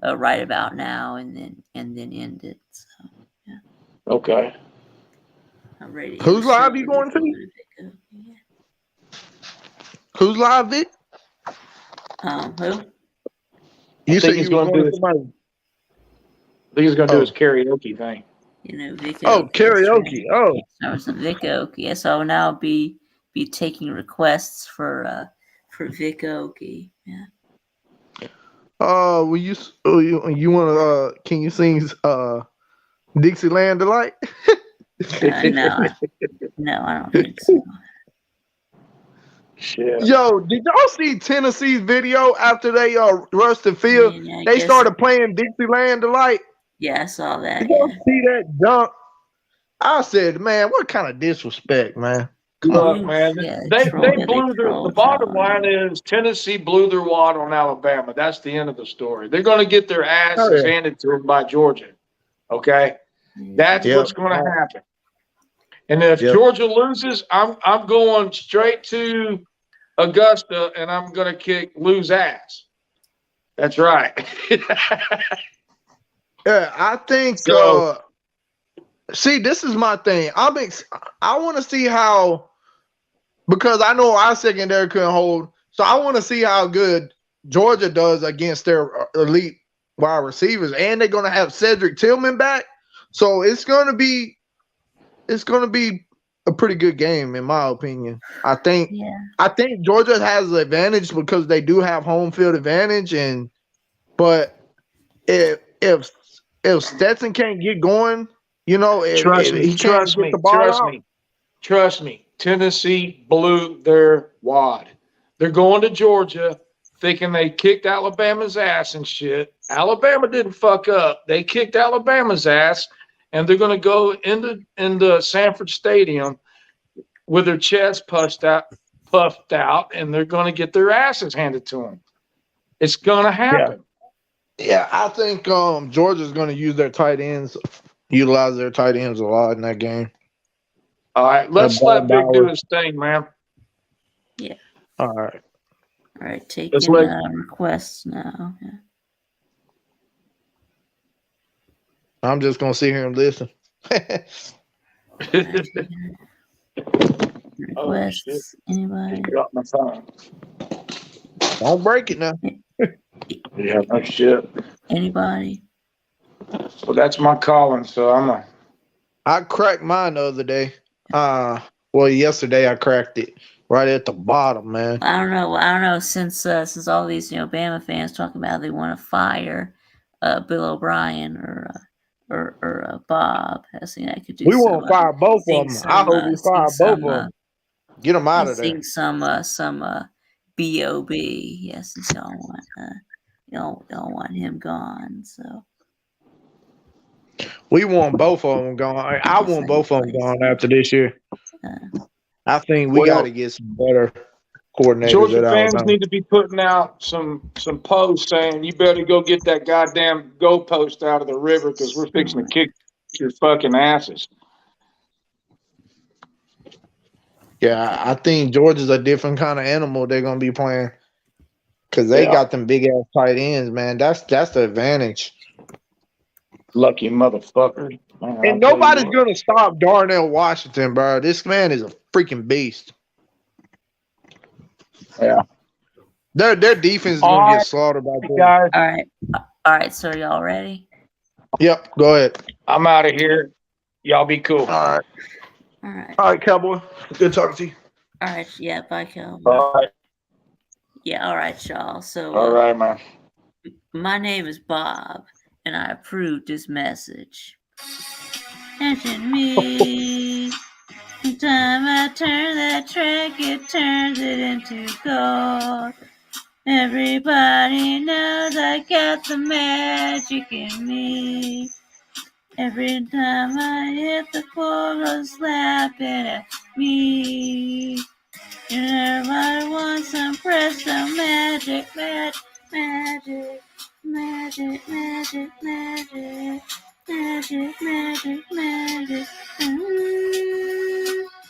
right about now, and then end it. So yeah. Okay. I'm ready. Who's live you going to? Who's live, Vic? Who? You said he's you going to do somebody. I think he's going to do his karaoke thing. Vic Oakey. Karaoke. Oh. I was Vic Oakey. So I will now be taking requests for Vic Oakey. Yeah. Will you want to? Can you sing Dixieland Delight? No, I don't think so. Shit. Yo, did y'all see Tennessee's video after they rushed the field? Yeah, they started playing Dixieland Delight. Yeah, I saw that. Did y'all see that dunk? I said, man, what kind of disrespect, man? Look, man, they blew the bottom line is Tennessee blew their wad on Alabama. That's the end of the story. They're going to get their asses handed to them by Georgia. Okay, that's what's going to happen. And if Georgia loses, I'm going straight to Augusta and I'm going to kick Lou's ass. That's right. Yeah, I think. See, this is my thing. I want to see how, because I know our secondary couldn't hold So I want to see how good Georgia does against their elite wide receivers, and they're going to have Cedric Tillman back. So it's going to be a pretty good game, in my opinion. I think Georgia has the advantage because they do have home field advantage, but if Stetson can't get going, Trust if he can't get the ball out. Trust me. Tennessee blew their wad. They're going to Georgia thinking they kicked Alabama's ass and shit. Alabama didn't fuck up. They kicked Alabama's ass, and they're going to go into Sanford Stadium with their chests puffed out, and they're going to get their asses handed to them. It's going to happen. Yeah, I think Georgia's going to utilize their tight ends a lot in that game. All right, let's let Vic do his thing, man. Yeah. All right. All right, taking requests now. Yeah. I'm just going to sit here and listen. Requests, anybody? Got my phone. Don't break it now. Yeah, no shit. Anybody? Well, that's my calling, so I cracked mine the other day. Yesterday I cracked it right at the bottom, man. I don't know. Since all these Bama fans talking about they want to fire Bill O'Brien or Bob, I think I could do. We want to fire both of them. I hope we fire both of them. Get them out of there. Sing some B.O.B. Yes, since y'all want him gone. So we want both of them gone. I want both of them gone after this year. I think we got to get some better coordinators. Georgia fans need to be putting out some posts saying you better go get that goddamn goalpost out of the river because we're fixing to kick your fucking asses. Yeah, I think Georgia's a different kind of animal they're gonna be playing because they got them big ass tight ends, man. That's the advantage. Lucky motherfucker. Man, and nobody's gonna stop Darnell Washington, bro. This man is a freaking beast. Yeah. Their defense is gonna get slaughtered by guys. All right. So y'all ready? Yep. Go ahead. I'm out of here. Y'all be cool. All right, Cowboy. Good talking to you. All right. Yeah. Bye, Cowboy. All right. Yeah. All right, y'all. So. All right, man. My name is Bob, and I approved this message. Mention me. Every time I turn that track, it turns it into gold. Everybody knows I got the magic in me. Every time I hit the floor, goes slapping at me. And everybody wants some presto magic, magic, magic, magic, magic, magic, magic, magic, magic.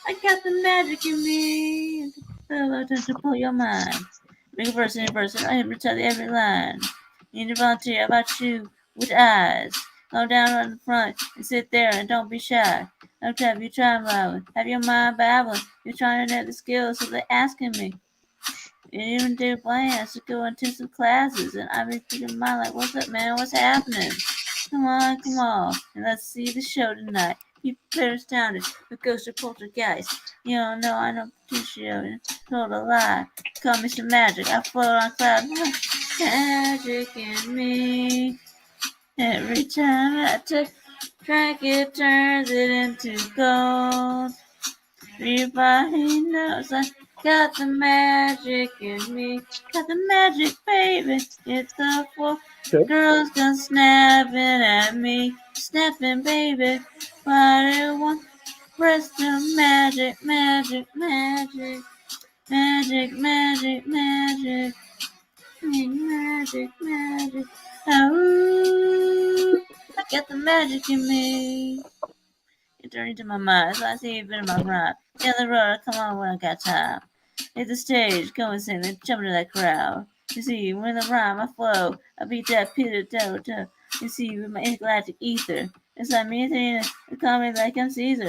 I got the magic in me. To pull your mind. Big person in person, I can retell every line. Need to volunteer, how about you? With eyes. Go down on the front and sit there and don't be shy. No time you try babbling. Have your mind babbling. You're trying to know the skills, so they're asking me. And even do plans to go into some classes, and I be thinking mind like, what's up, man? What's happening? Come on, and let's see the show tonight. People are astounded with Ghost or Poltergeist. You don't know I know Patricio told a lie. Call me some magic. I float on clouds. Magic in me. Every time I take track, it turns it into gold. Everybody knows I got the magic in me. Got the magic, baby. It's the floor. Girls come snapping at me. Snapping, baby. What do you want? Press the magic, magic, magic. Magic, magic, magic. Magic, magic. Oh, I got the magic in me. You turn into my mind, so I see you've been in my rhyme. Down the road, come on when I got time. Hit the stage, go and sing, then jump into that crowd. You see, when the rhyme, I flow. I beat that Peter toe. You see, with my intergalactic ether. It's like me, they call me like I'm Caesar.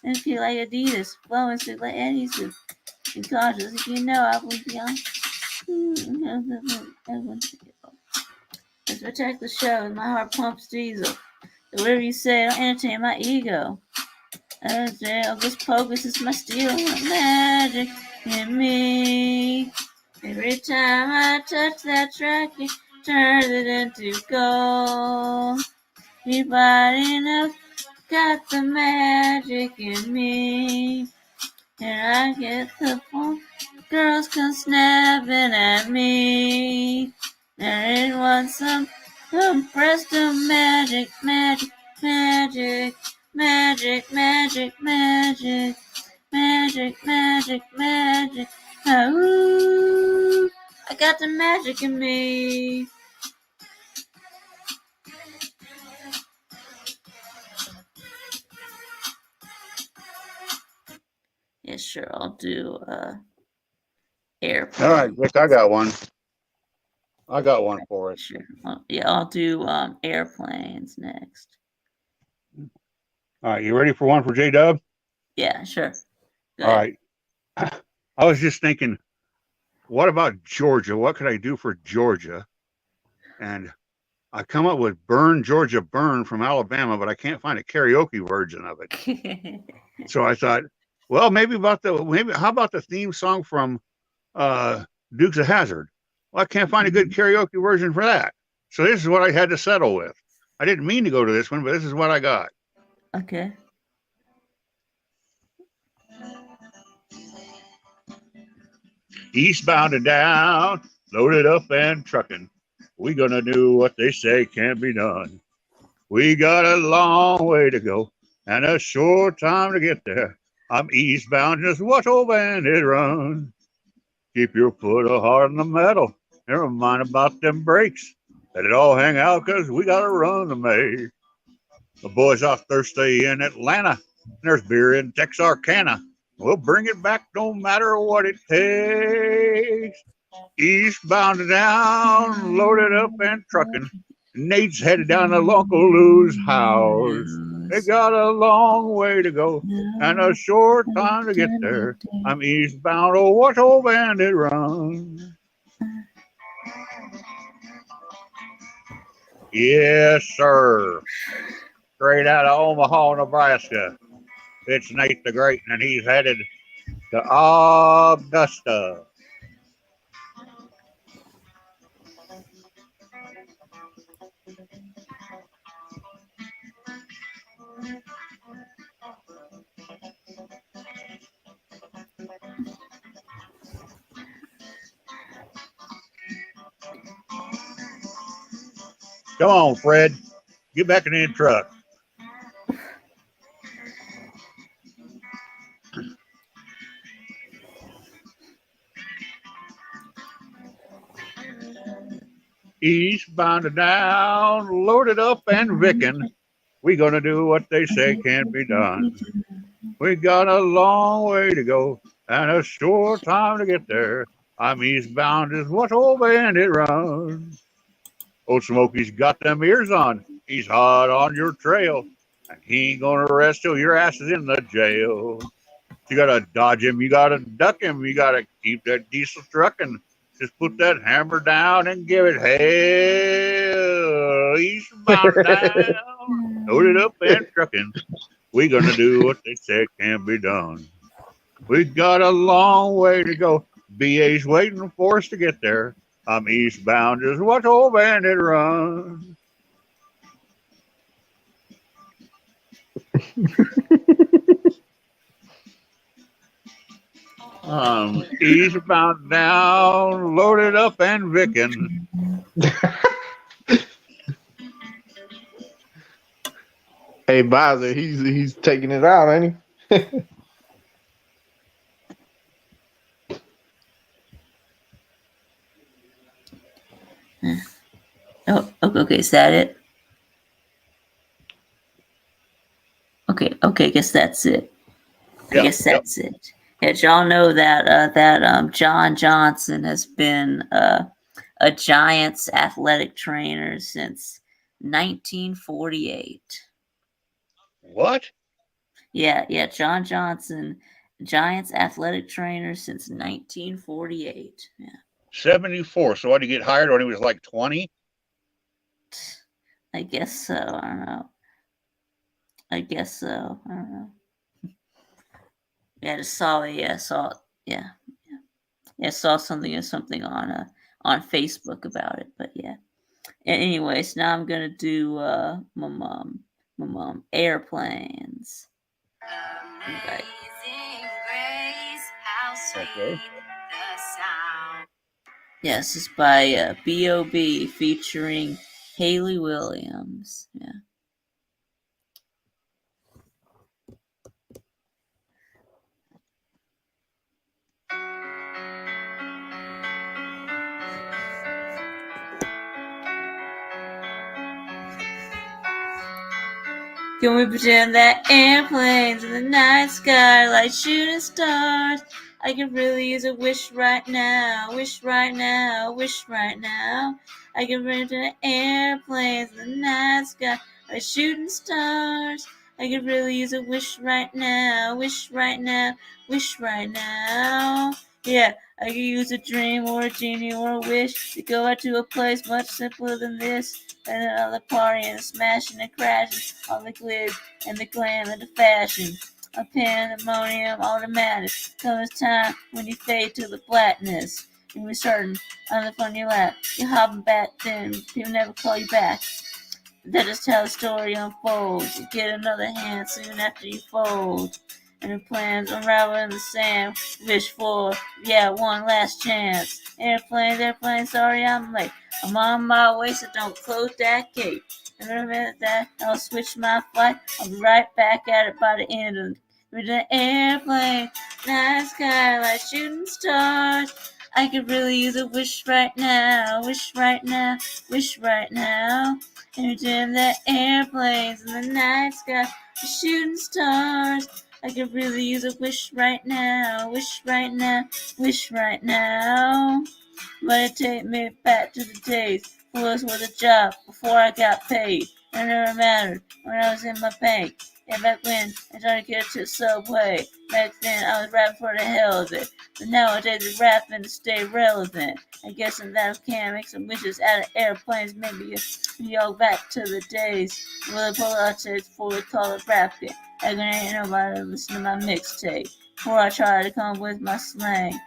And feel like Adidas, flowing sick like adhesive. And cautious, if you know I was young. Let's protect the show. My heart pumps diesel. Whatever you say, don't entertain my ego. Hocus pocus is my steel magic in me. Every time I touch that track, it turns it into gold. Everybody knows got the magic in me. Here I get the phone. Girls come snapping at me. There ain't one some presto magic, magic, magic, magic, magic, magic, magic, magic, magic. Ooh, I got the magic in me. Yeah, sure. I'll do airplane. All right, Vic, I got one. I got one for us. Sure. I'll do airplanes next. All right, you ready for one for J-Dub? Yeah, sure. Go All ahead. right. I was just thinking, what about Georgia? What could I do for Georgia? And I come up with Burn, Georgia, Burn from Alabama, but I can't find a karaoke version of it. So I thought, well, how about the theme song from Dukes of Hazzard? Well, I can't find a good karaoke version for that. So this is what I had to settle with. I didn't mean to go to this one, but this is what I got. Okay. Eastbound and down, loaded up and trucking. We gonna do what they say can't be done. We got a long way to go and a short time to get there. I'm eastbound, just watch old bandit run. Keep your foot hard on the metal. Never mind about them brakes. Let it all hang out, 'cause we got a run to make. The boys off Thursday in Atlanta. There's beer in Texarkana. We'll bring it back no matter what it takes. Eastbound and down, loaded up and trucking. Nate's headed down to Uncle Lou's house. They got a long way to go and a short time to get there. I'm eastbound, oh, watch old bandit run. Yes, sir. Straight out of Omaha, Nebraska. It's Nate the Great, and he's headed to Augusta. Come on, Fred. Get back in the truck. Eastbound and down, loaded up and vicking. We gonna do what they say can't be done. We got a long way to go and a short time to get there. I'm eastbound, is what old bandit runs. Old Smokey's got them ears on. He's hot on your trail, and he ain't gonna rest till your ass is in the jail. You gotta dodge him, you gotta duck him, you gotta keep that diesel trucking. Just put that hammer down and give it hell. Eastbound down, loaded up and trucking. We gonna do what they say can be done. We got a long way to go. BA's waiting for us to get there. I'm eastbound, just watch old bandit run. Eastbound down, loaded up and vicking. Hey, Bowser, he's taking it out, ain't he? Oh, okay. Is that it? Okay. Guess that's it. I guess that's it. Yeah, y'all know that John Johnson has been a Giants athletic trainer since 1948. What? Yeah, John Johnson, Giants athletic trainer since 1948. Yeah. 74. So what, did he get hired when he was like 20? I guess so. I don't know. I guess so. I don't know. Yeah, I just saw it. Yeah, saw something on Facebook about it. But yeah. Anyways, now I'm gonna do my mom airplanes. Right. Okay. Yes, it's by B.O.B. featuring Haley Williams. Yeah. Can we pretend that airplanes in the night sky like shooting stars? I could really use a wish right now, wish right now, wish right now. I could pretend that airplanes in the night sky like shooting stars. I could really use a wish right now, wish right now, wish right now. Yeah, I could use a dream or a genie or a wish to go out to a place much simpler than this. And another party and smashing and crashing, all the glitz and the glam and the fashion. A pandemonium automatic. Comes time when you fade to the blackness. And we're certain on the funny lap. You're hopping back then, people never call you back. That is how the story unfolds. You get another hand soon after you fold. And the plans unravel in the sand. Wish for, one last chance. Airplanes, sorry I'm late. I'm on my way, so don't close that gate. And in a minute that I'll switch my flight. I'll be right back at it by the end of the airplane. Night sky like shooting stars. I could really use a wish right now, wish right now, wish right now. And pretend that airplanes in the night sky are shooting stars. I could really use a wish right now, wish right now, wish right now. But it take me back to the days when I was with a job before I got paid. It never mattered when I was in my bank. Yeah, back when I tried to get to the subway. Back then I was rapping for the hell of it. But nowadays I'm rapping to stay relevant. I guess in that I can make some wishes out of airplanes. Maybe you go back to the days where the politics before we call it rapping. Like there ain't nobody listen to my mixtape. Before I try to come with my slang.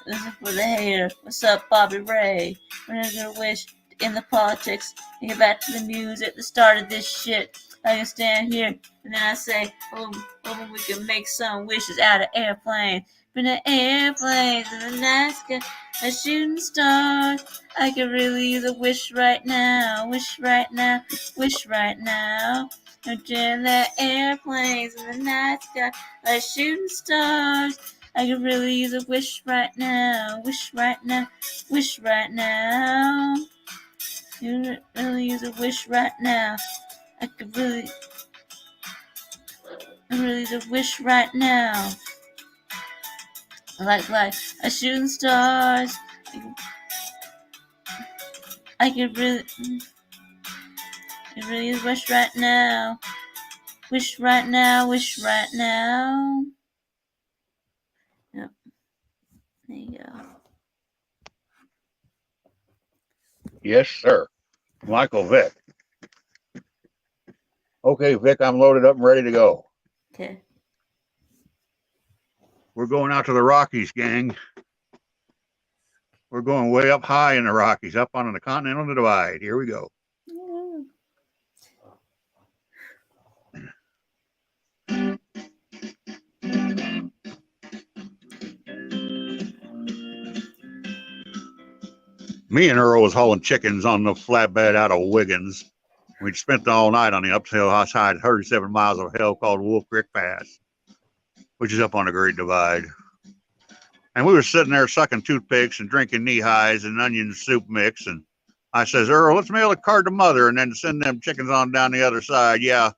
Listen for the hater. What's up, Bobby Ray? When I get a wish in the politics, and get back to the music, the start of this shit. I can stand here and then I say, we can make some wishes out of airplanes. From the airplanes in the night sky, a shooting stars. I could really use a wish right now, wish right now, wish right now. And the airplanes in the night sky, like shooting stars. I could really use a wish right now, wish right now, wish right now. You really use a wish right now. I could really use a wish right now. Like a shooting stars. I could really use a wish right now. Wish right now, wish right now. Yep. There you go. Yes, sir. Michael Vick. Okay, Vic, I'm loaded up and ready to go. Okay. We're going out to the Rockies, gang. We're going way up high in the Rockies, up on the Continental Divide. Here we go. Me and Earl was hauling chickens on the flatbed out of Wiggins. We'd spent the all night on the uphill outside 37 miles of hill called Wolf Creek Pass, which is up on the Great Divide. And we were sitting there sucking toothpicks and drinking knee-highs and onion soup mix. And I says, Earl, let's mail a card to Mother and then send them chickens on down the other side. Yeah,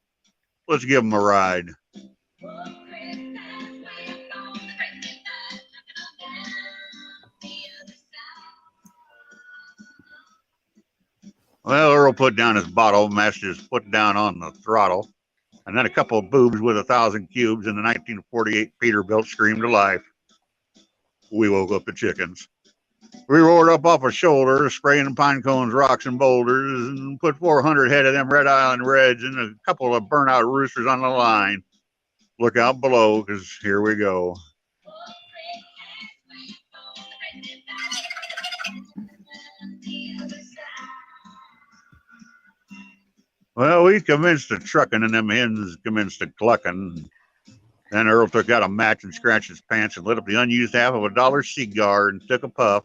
let's give them a ride. Well, Earl put down his bottle, mashed his foot down on the throttle, and then a couple of boobs with 1,000 cubes in the 1948 Peterbilt screamed to life. We woke up the chickens. We roared up off a shoulder, spraying pine cones, rocks, and boulders, and put 400 head of them Red Island Reds and a couple of burnout roosters on the line. Look out below, because here we go. Well, we commenced to trucking, and them hens commenced to clucking. Then Earl took out a match and scratched his pants and lit up the unused half of a $1 cigar and took a puff.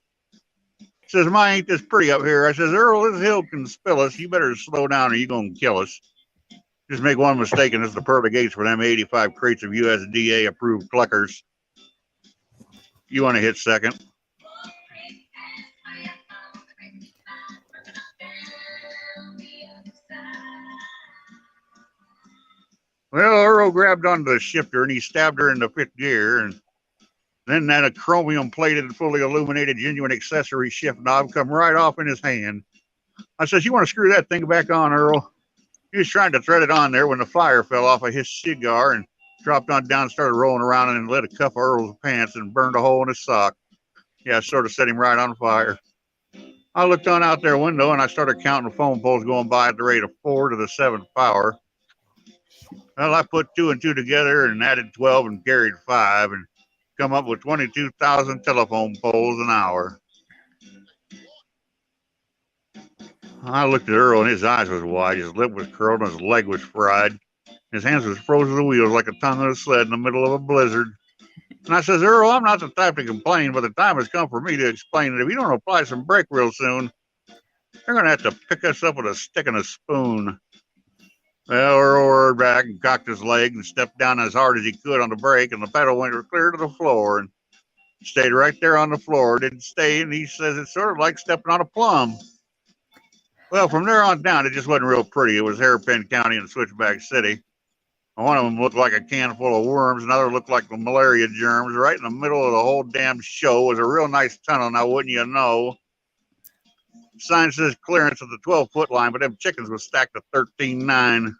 Says, "My, ain't this pretty up here?" I says, "Earl, this hill can spill us. You better slow down or you gonna kill us. Just make one mistake and it's the pearly gates for them 85 crates of USDA approved cluckers. You want to hit second?" Well, Earl grabbed onto the shifter and he stabbed her in the 5th gear, and then that chromium-plated, fully illuminated, genuine accessory shift knob come right off in his hand. I says, "You want to screw that thing back on, Earl?" He was trying to thread it on there when the fire fell off of his cigar and dropped on down, started rolling around, and lit a cuff of Earl's pants and burned a hole in his sock. Yeah, sort of set him right on fire. I looked on out their window and I started counting the phone poles going by at the rate of 4 to the 7th power. Well, I put 2 and 2 together and added 12 and carried 5 and come up with 22,000 telephone poles an hour. I looked at Earl and his eyes was wide, his lip was curled and his leg was fried. His hands was frozen to the wheels like a tongue of a sled in the middle of a blizzard. And I says, "Earl, I'm not the type to complain, but the time has come for me to explain that if you don't apply some brake real soon, they're going to have to pick us up with a stick and a spoon." Well, Earl roared back and cocked his leg and stepped down as hard as he could on the brake, and the pedal went clear to the floor and stayed right there on the floor. Didn't stay, and he says it's sort of like stepping on a plum. Well, from there on down, it just wasn't real pretty. It was Hairpin County and Switchback City. One of them looked like a can full of worms, another looked like the malaria germs. Right in the middle of the whole damn show was a real nice tunnel, now wouldn't you know? The sign says clearance at the 12-foot line, but them chickens was stacked to 13.9.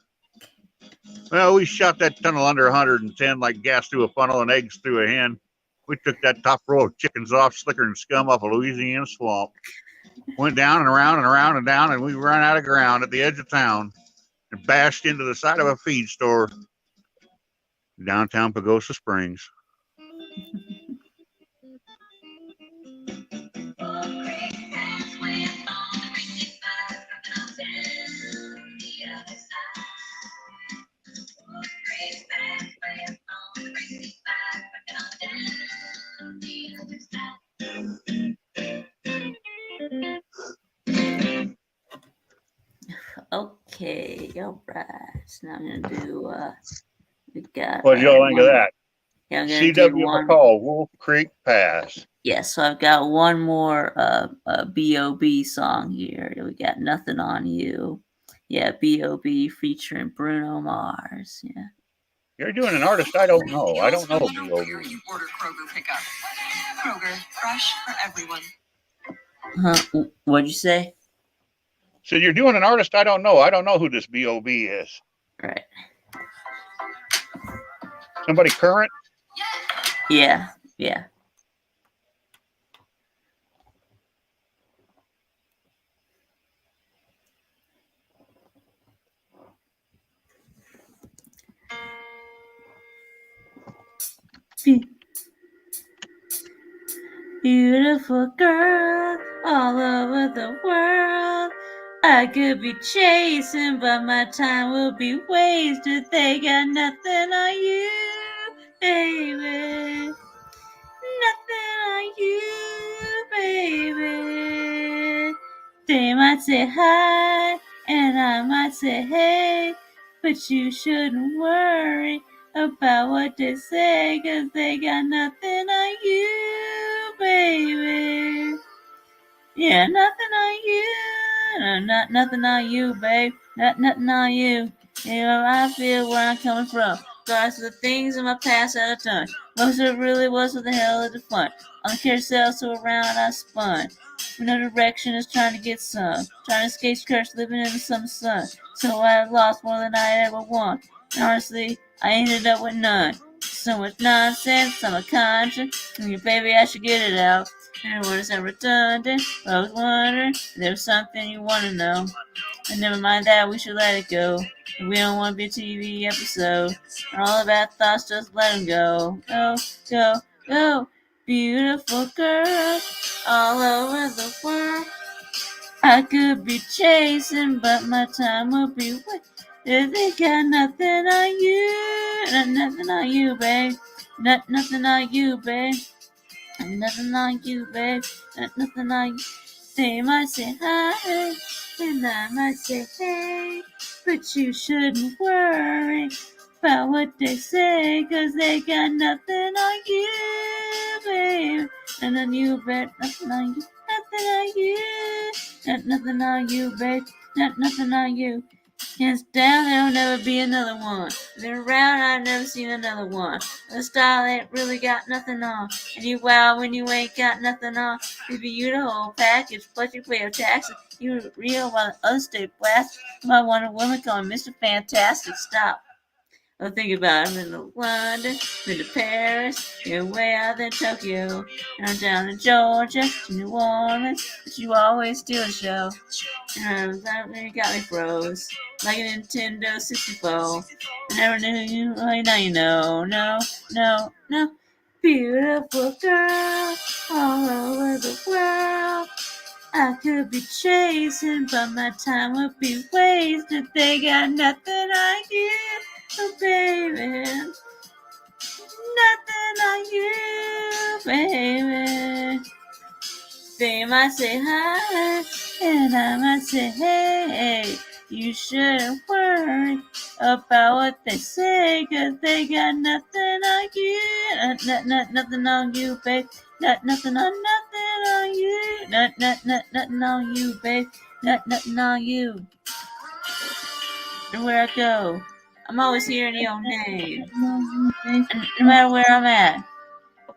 Well, we shot that tunnel under 110 like gas through a funnel and eggs through a hen. We took that top row of chickens off, slicker and scum off a Louisiana swamp. Went down and around and around and down, and we ran out of ground at the edge of town and bashed into the side of a feed store downtown Pagosa Springs. Okay, all right. So now I'm gonna do. We got. What did y'all think of that? Yeah, I'm gonna C.W. do one. McCall, Wolf Creek Pass. Yeah, so I've got one more B.O.B. song here. We got Nothing on You. Yeah, B.O.B. featuring Bruno Mars. Yeah. You're doing an artist I don't know. I don't know B.O.B. You order Kroger pickup. Kroger, fresh for everyone. Huh? What'd you say? So you're doing an artist I don't know. I don't know who this B.O.B. is. Right. Somebody current? Yeah, yeah. Beautiful girl all over the world. I could be chasing, but my time will be wasted. They got nothing on you, baby. Nothing on you, baby. They might say hi, and I might say hey, but you shouldn't worry about what they say, 'cause they got nothing on you, baby. Yeah, nothing on you. No, nothing on you, babe. Nothing on you. You know, I feel where I'm coming from. Regards to the things in my past out of touch. Most of it really was for the hell of the fun. On the carousel, so around I spun. In no direction is trying to get some. Trying to escape curse, living in the summer sun. So I lost more than I ever won. And honestly, I ended up with none. So much nonsense, I'm a conscience. And baby, I should get it out. And what is that redundant? I was wondering if there's something you want to know. And never mind that, we should let it go. If we don't want to be a TV episode. And all the bad thoughts, just let them go. Go, go, go. Beautiful girl all over the world. I could be chasing, but my time would be wasted. They got nothing on you. Nothing on you, babe. Nothing on you, babe. Nothing on you, babe. Nothing on you. They might say hi, and I might say hey, but you shouldn't worry about what they say, 'cause they got nothing on you, babe. And on you, babe. Nothing on you. Nothing on you. Nothing on you, babe. Nothing on you. Hands down, there'll never be another one. Been around, I've never seen another one. The style ain't really got nothing on. And you wow when you ain't got nothing on. Maybe you the whole package, plus you pay your taxes. You real while the other state blast. My Wonder Woman calling Mr. Fantastic. Stop. Oh, think about it. I've been to London, been to Paris, you're way out in Tokyo. And I'm down in Georgia, to New Orleans, but you always do a show. And you got me froze, like a Nintendo 64. I never knew you, well, now you know. No, no, no. Beautiful girl, all over the world. I could be chasing, but my time would be wasted. They got nothing on you, oh baby. Nothing on you, baby. They might say hi, and I might say hey. You shouldn't worry about what they say, 'cause they got nothing on you. Nothing on you, babe. Nothing on you. Nothing on you, babe. Nothing on you. And where I go, I'm always hearing your name. And no matter where I'm at,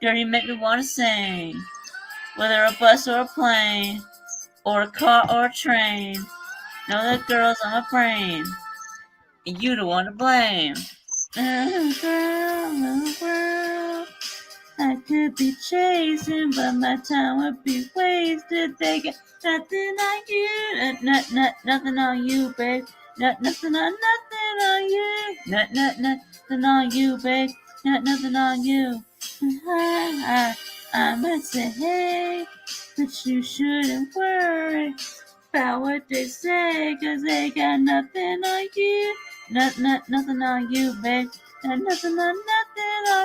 girl, you make me want to sing. Whether a bus or a plane, or a car or a train, know that girl's on my brain, and you the one to blame. Girl, I could be chasing, but my time would be wasted. They got nothing on you, nothing on you, babe. Nothing on you, nothing on you, babe. Nothing on you. I might say hey, but you shouldn't worry about what they say, 'cause they got nothing on you. Nothing on you, babe. Nothing on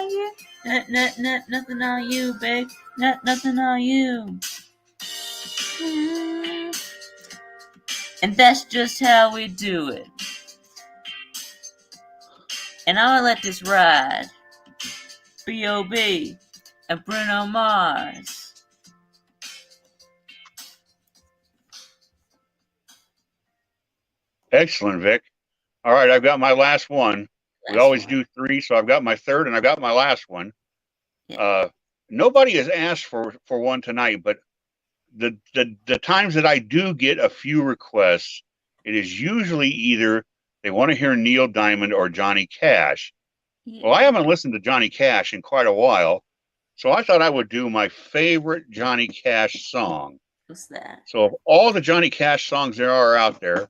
you. Nothing on you, babe. Nothing on you. And that's just how we do it. And I'm gonna let this ride. B.O.B. and Bruno Mars. Excellent, Vic. All right, I've got my last one. We always do 3, so I've got my third and I've got my last one. Yeah. Nobody has asked for one tonight, but the times that I do get a few requests, it is usually either they want to hear Neil Diamond or Johnny Cash. Yeah. Well, I haven't listened to Johnny Cash in quite a while, so I thought I would do my favorite Johnny Cash song. What's that? So of all the Johnny Cash songs there are out there,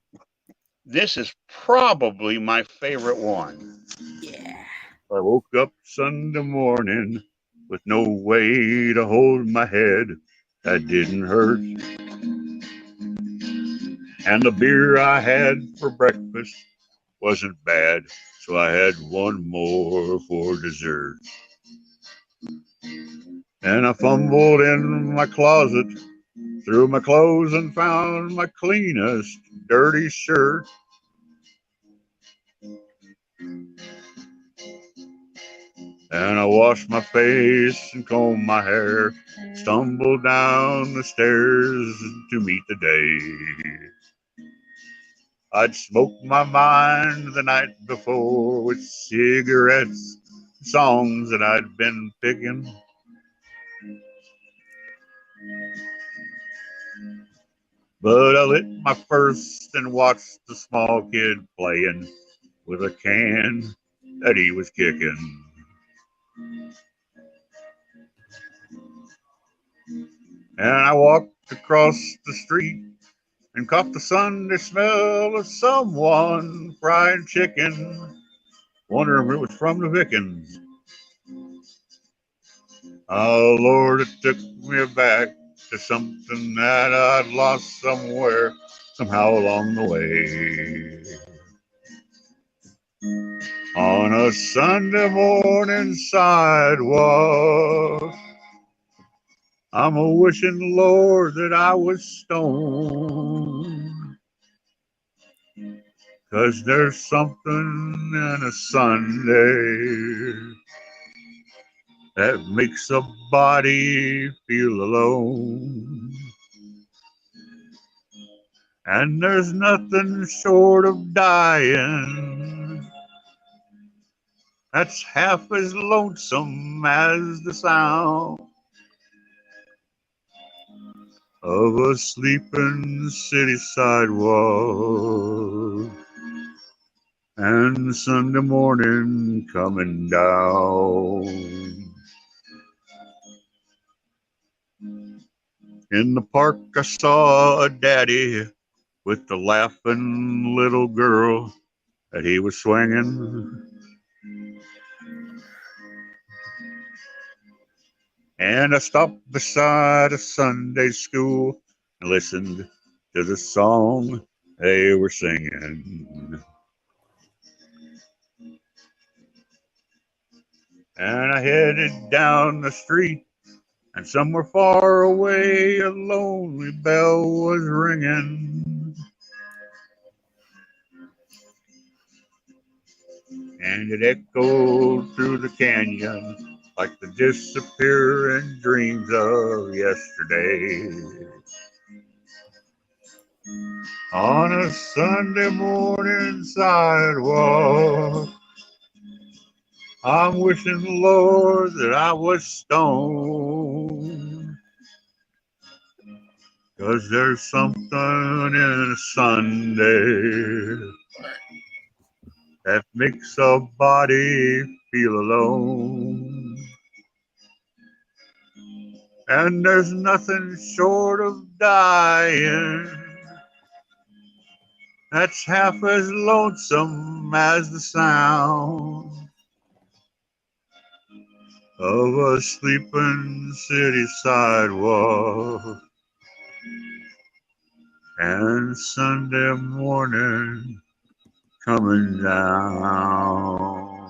this is probably my favorite one. Yeah. I woke up Sunday morning with no way to hold my head. That didn't hurt. And the beer I had for breakfast wasn't bad, so I had one more for dessert. And I fumbled in my closet, threw my clothes and found my cleanest dirty shirt. And I washed my face and combed my hair, stumbled down the stairs to meet the day. I'd smoked my mind the night before with cigarettes, songs that I'd been picking. But I lit my first and watched the small kid playing with a can that he was kicking. And I walked across the street and caught the Sunday smell of someone frying chicken. Wonder if it was from the Vickens. Oh Lord, it took me back to something that I'd lost somewhere, somehow along the way. On a Sunday morning sidewalk, I'm a wishing, Lord, that I was stoned. 'Cause there's something in a Sunday that makes a body feel alone. And there's nothing short of dying that's half as lonesome as the sound of a sleeping city sidewalk and Sunday morning coming down. In the park I saw a daddy with the laughing little girl that he was swinging. And I stopped beside a Sunday school and listened to the song they were singing. And I headed down the street, and somewhere far away a lonely bell was ringing. And it echoed through the canyon like the disappearing dreams of yesterday. On a Sunday morning sidewalk, I'm wishing, Lord, that I was stoned. 'Cause there's something in a Sunday that makes a body feel alone. And there's nothing short of dying that's half as lonesome as the sound of a sleeping city sidewalk and Sunday morning coming down.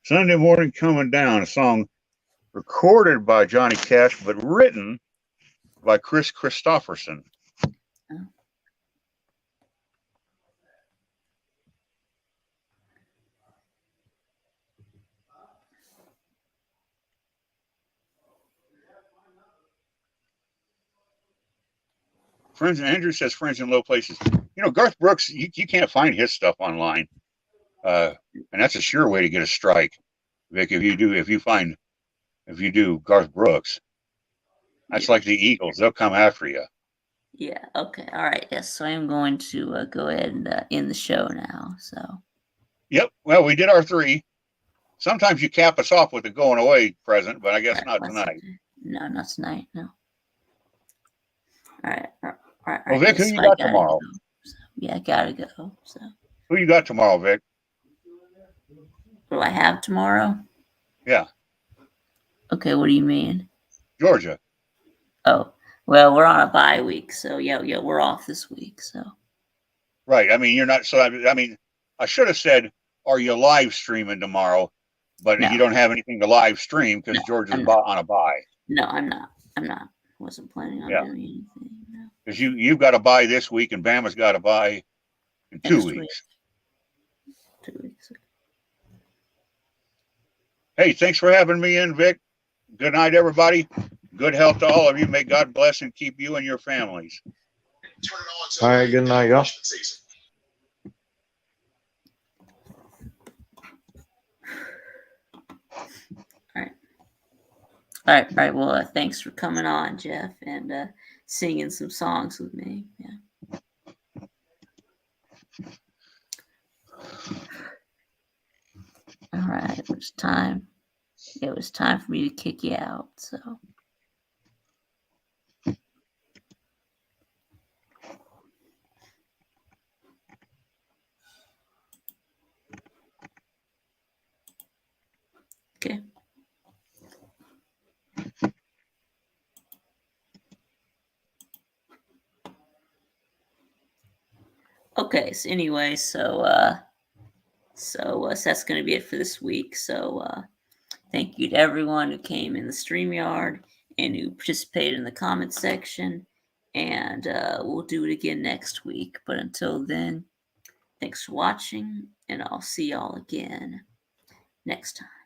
Sunday morning coming down, a song recorded by Johnny Cash, but written by Chris Christopherson. Friends, Andrew says friends in low places. You know, Garth Brooks, you can't find his stuff online. And that's a sure way to get a strike. Vic, if you do Garth Brooks, that's like the Eagles. They'll come after you. Yeah. Okay. All right. Yes. So I'm going to go ahead and end the show now. So. Yep. Well, we did our 3. Sometimes you cap us off with a going away present, but I guess not tonight. No, not tonight. No. All right. Well, Vic, who you got tomorrow? So, yeah, I gotta go. So. Who you got tomorrow, Vic? What do I have tomorrow? Yeah. Okay. What do you mean? Georgia. Oh, well, we're on a bye week, so yeah, we're off this week. So. Right. I mean, you're not. So I mean, I should have said, "Are you live streaming tomorrow?" But No. you don't have anything to live stream because Georgia's on a bye. No, I'm not. Wasn't planning on doing anything. No. Because you've got a bye this week, and Bama's got a bye in 2 weeks. 2 weeks. Hey, thanks for having me in, Vic. Good night, everybody. Good health to all of you. May God bless and keep you and your families. All right, good night, y'all. All right. Well, thanks for coming on, Jeff, and singing some songs with me. Yeah. right, it was time. It was time for me to kick you out. So. Okay. Okay. So anyway, so that's going to be it for this week. So thank you to everyone who came in the StreamYard and who participated in the comment section. And we'll do it again next week. But until then, thanks for watching, and I'll see y'all again next time.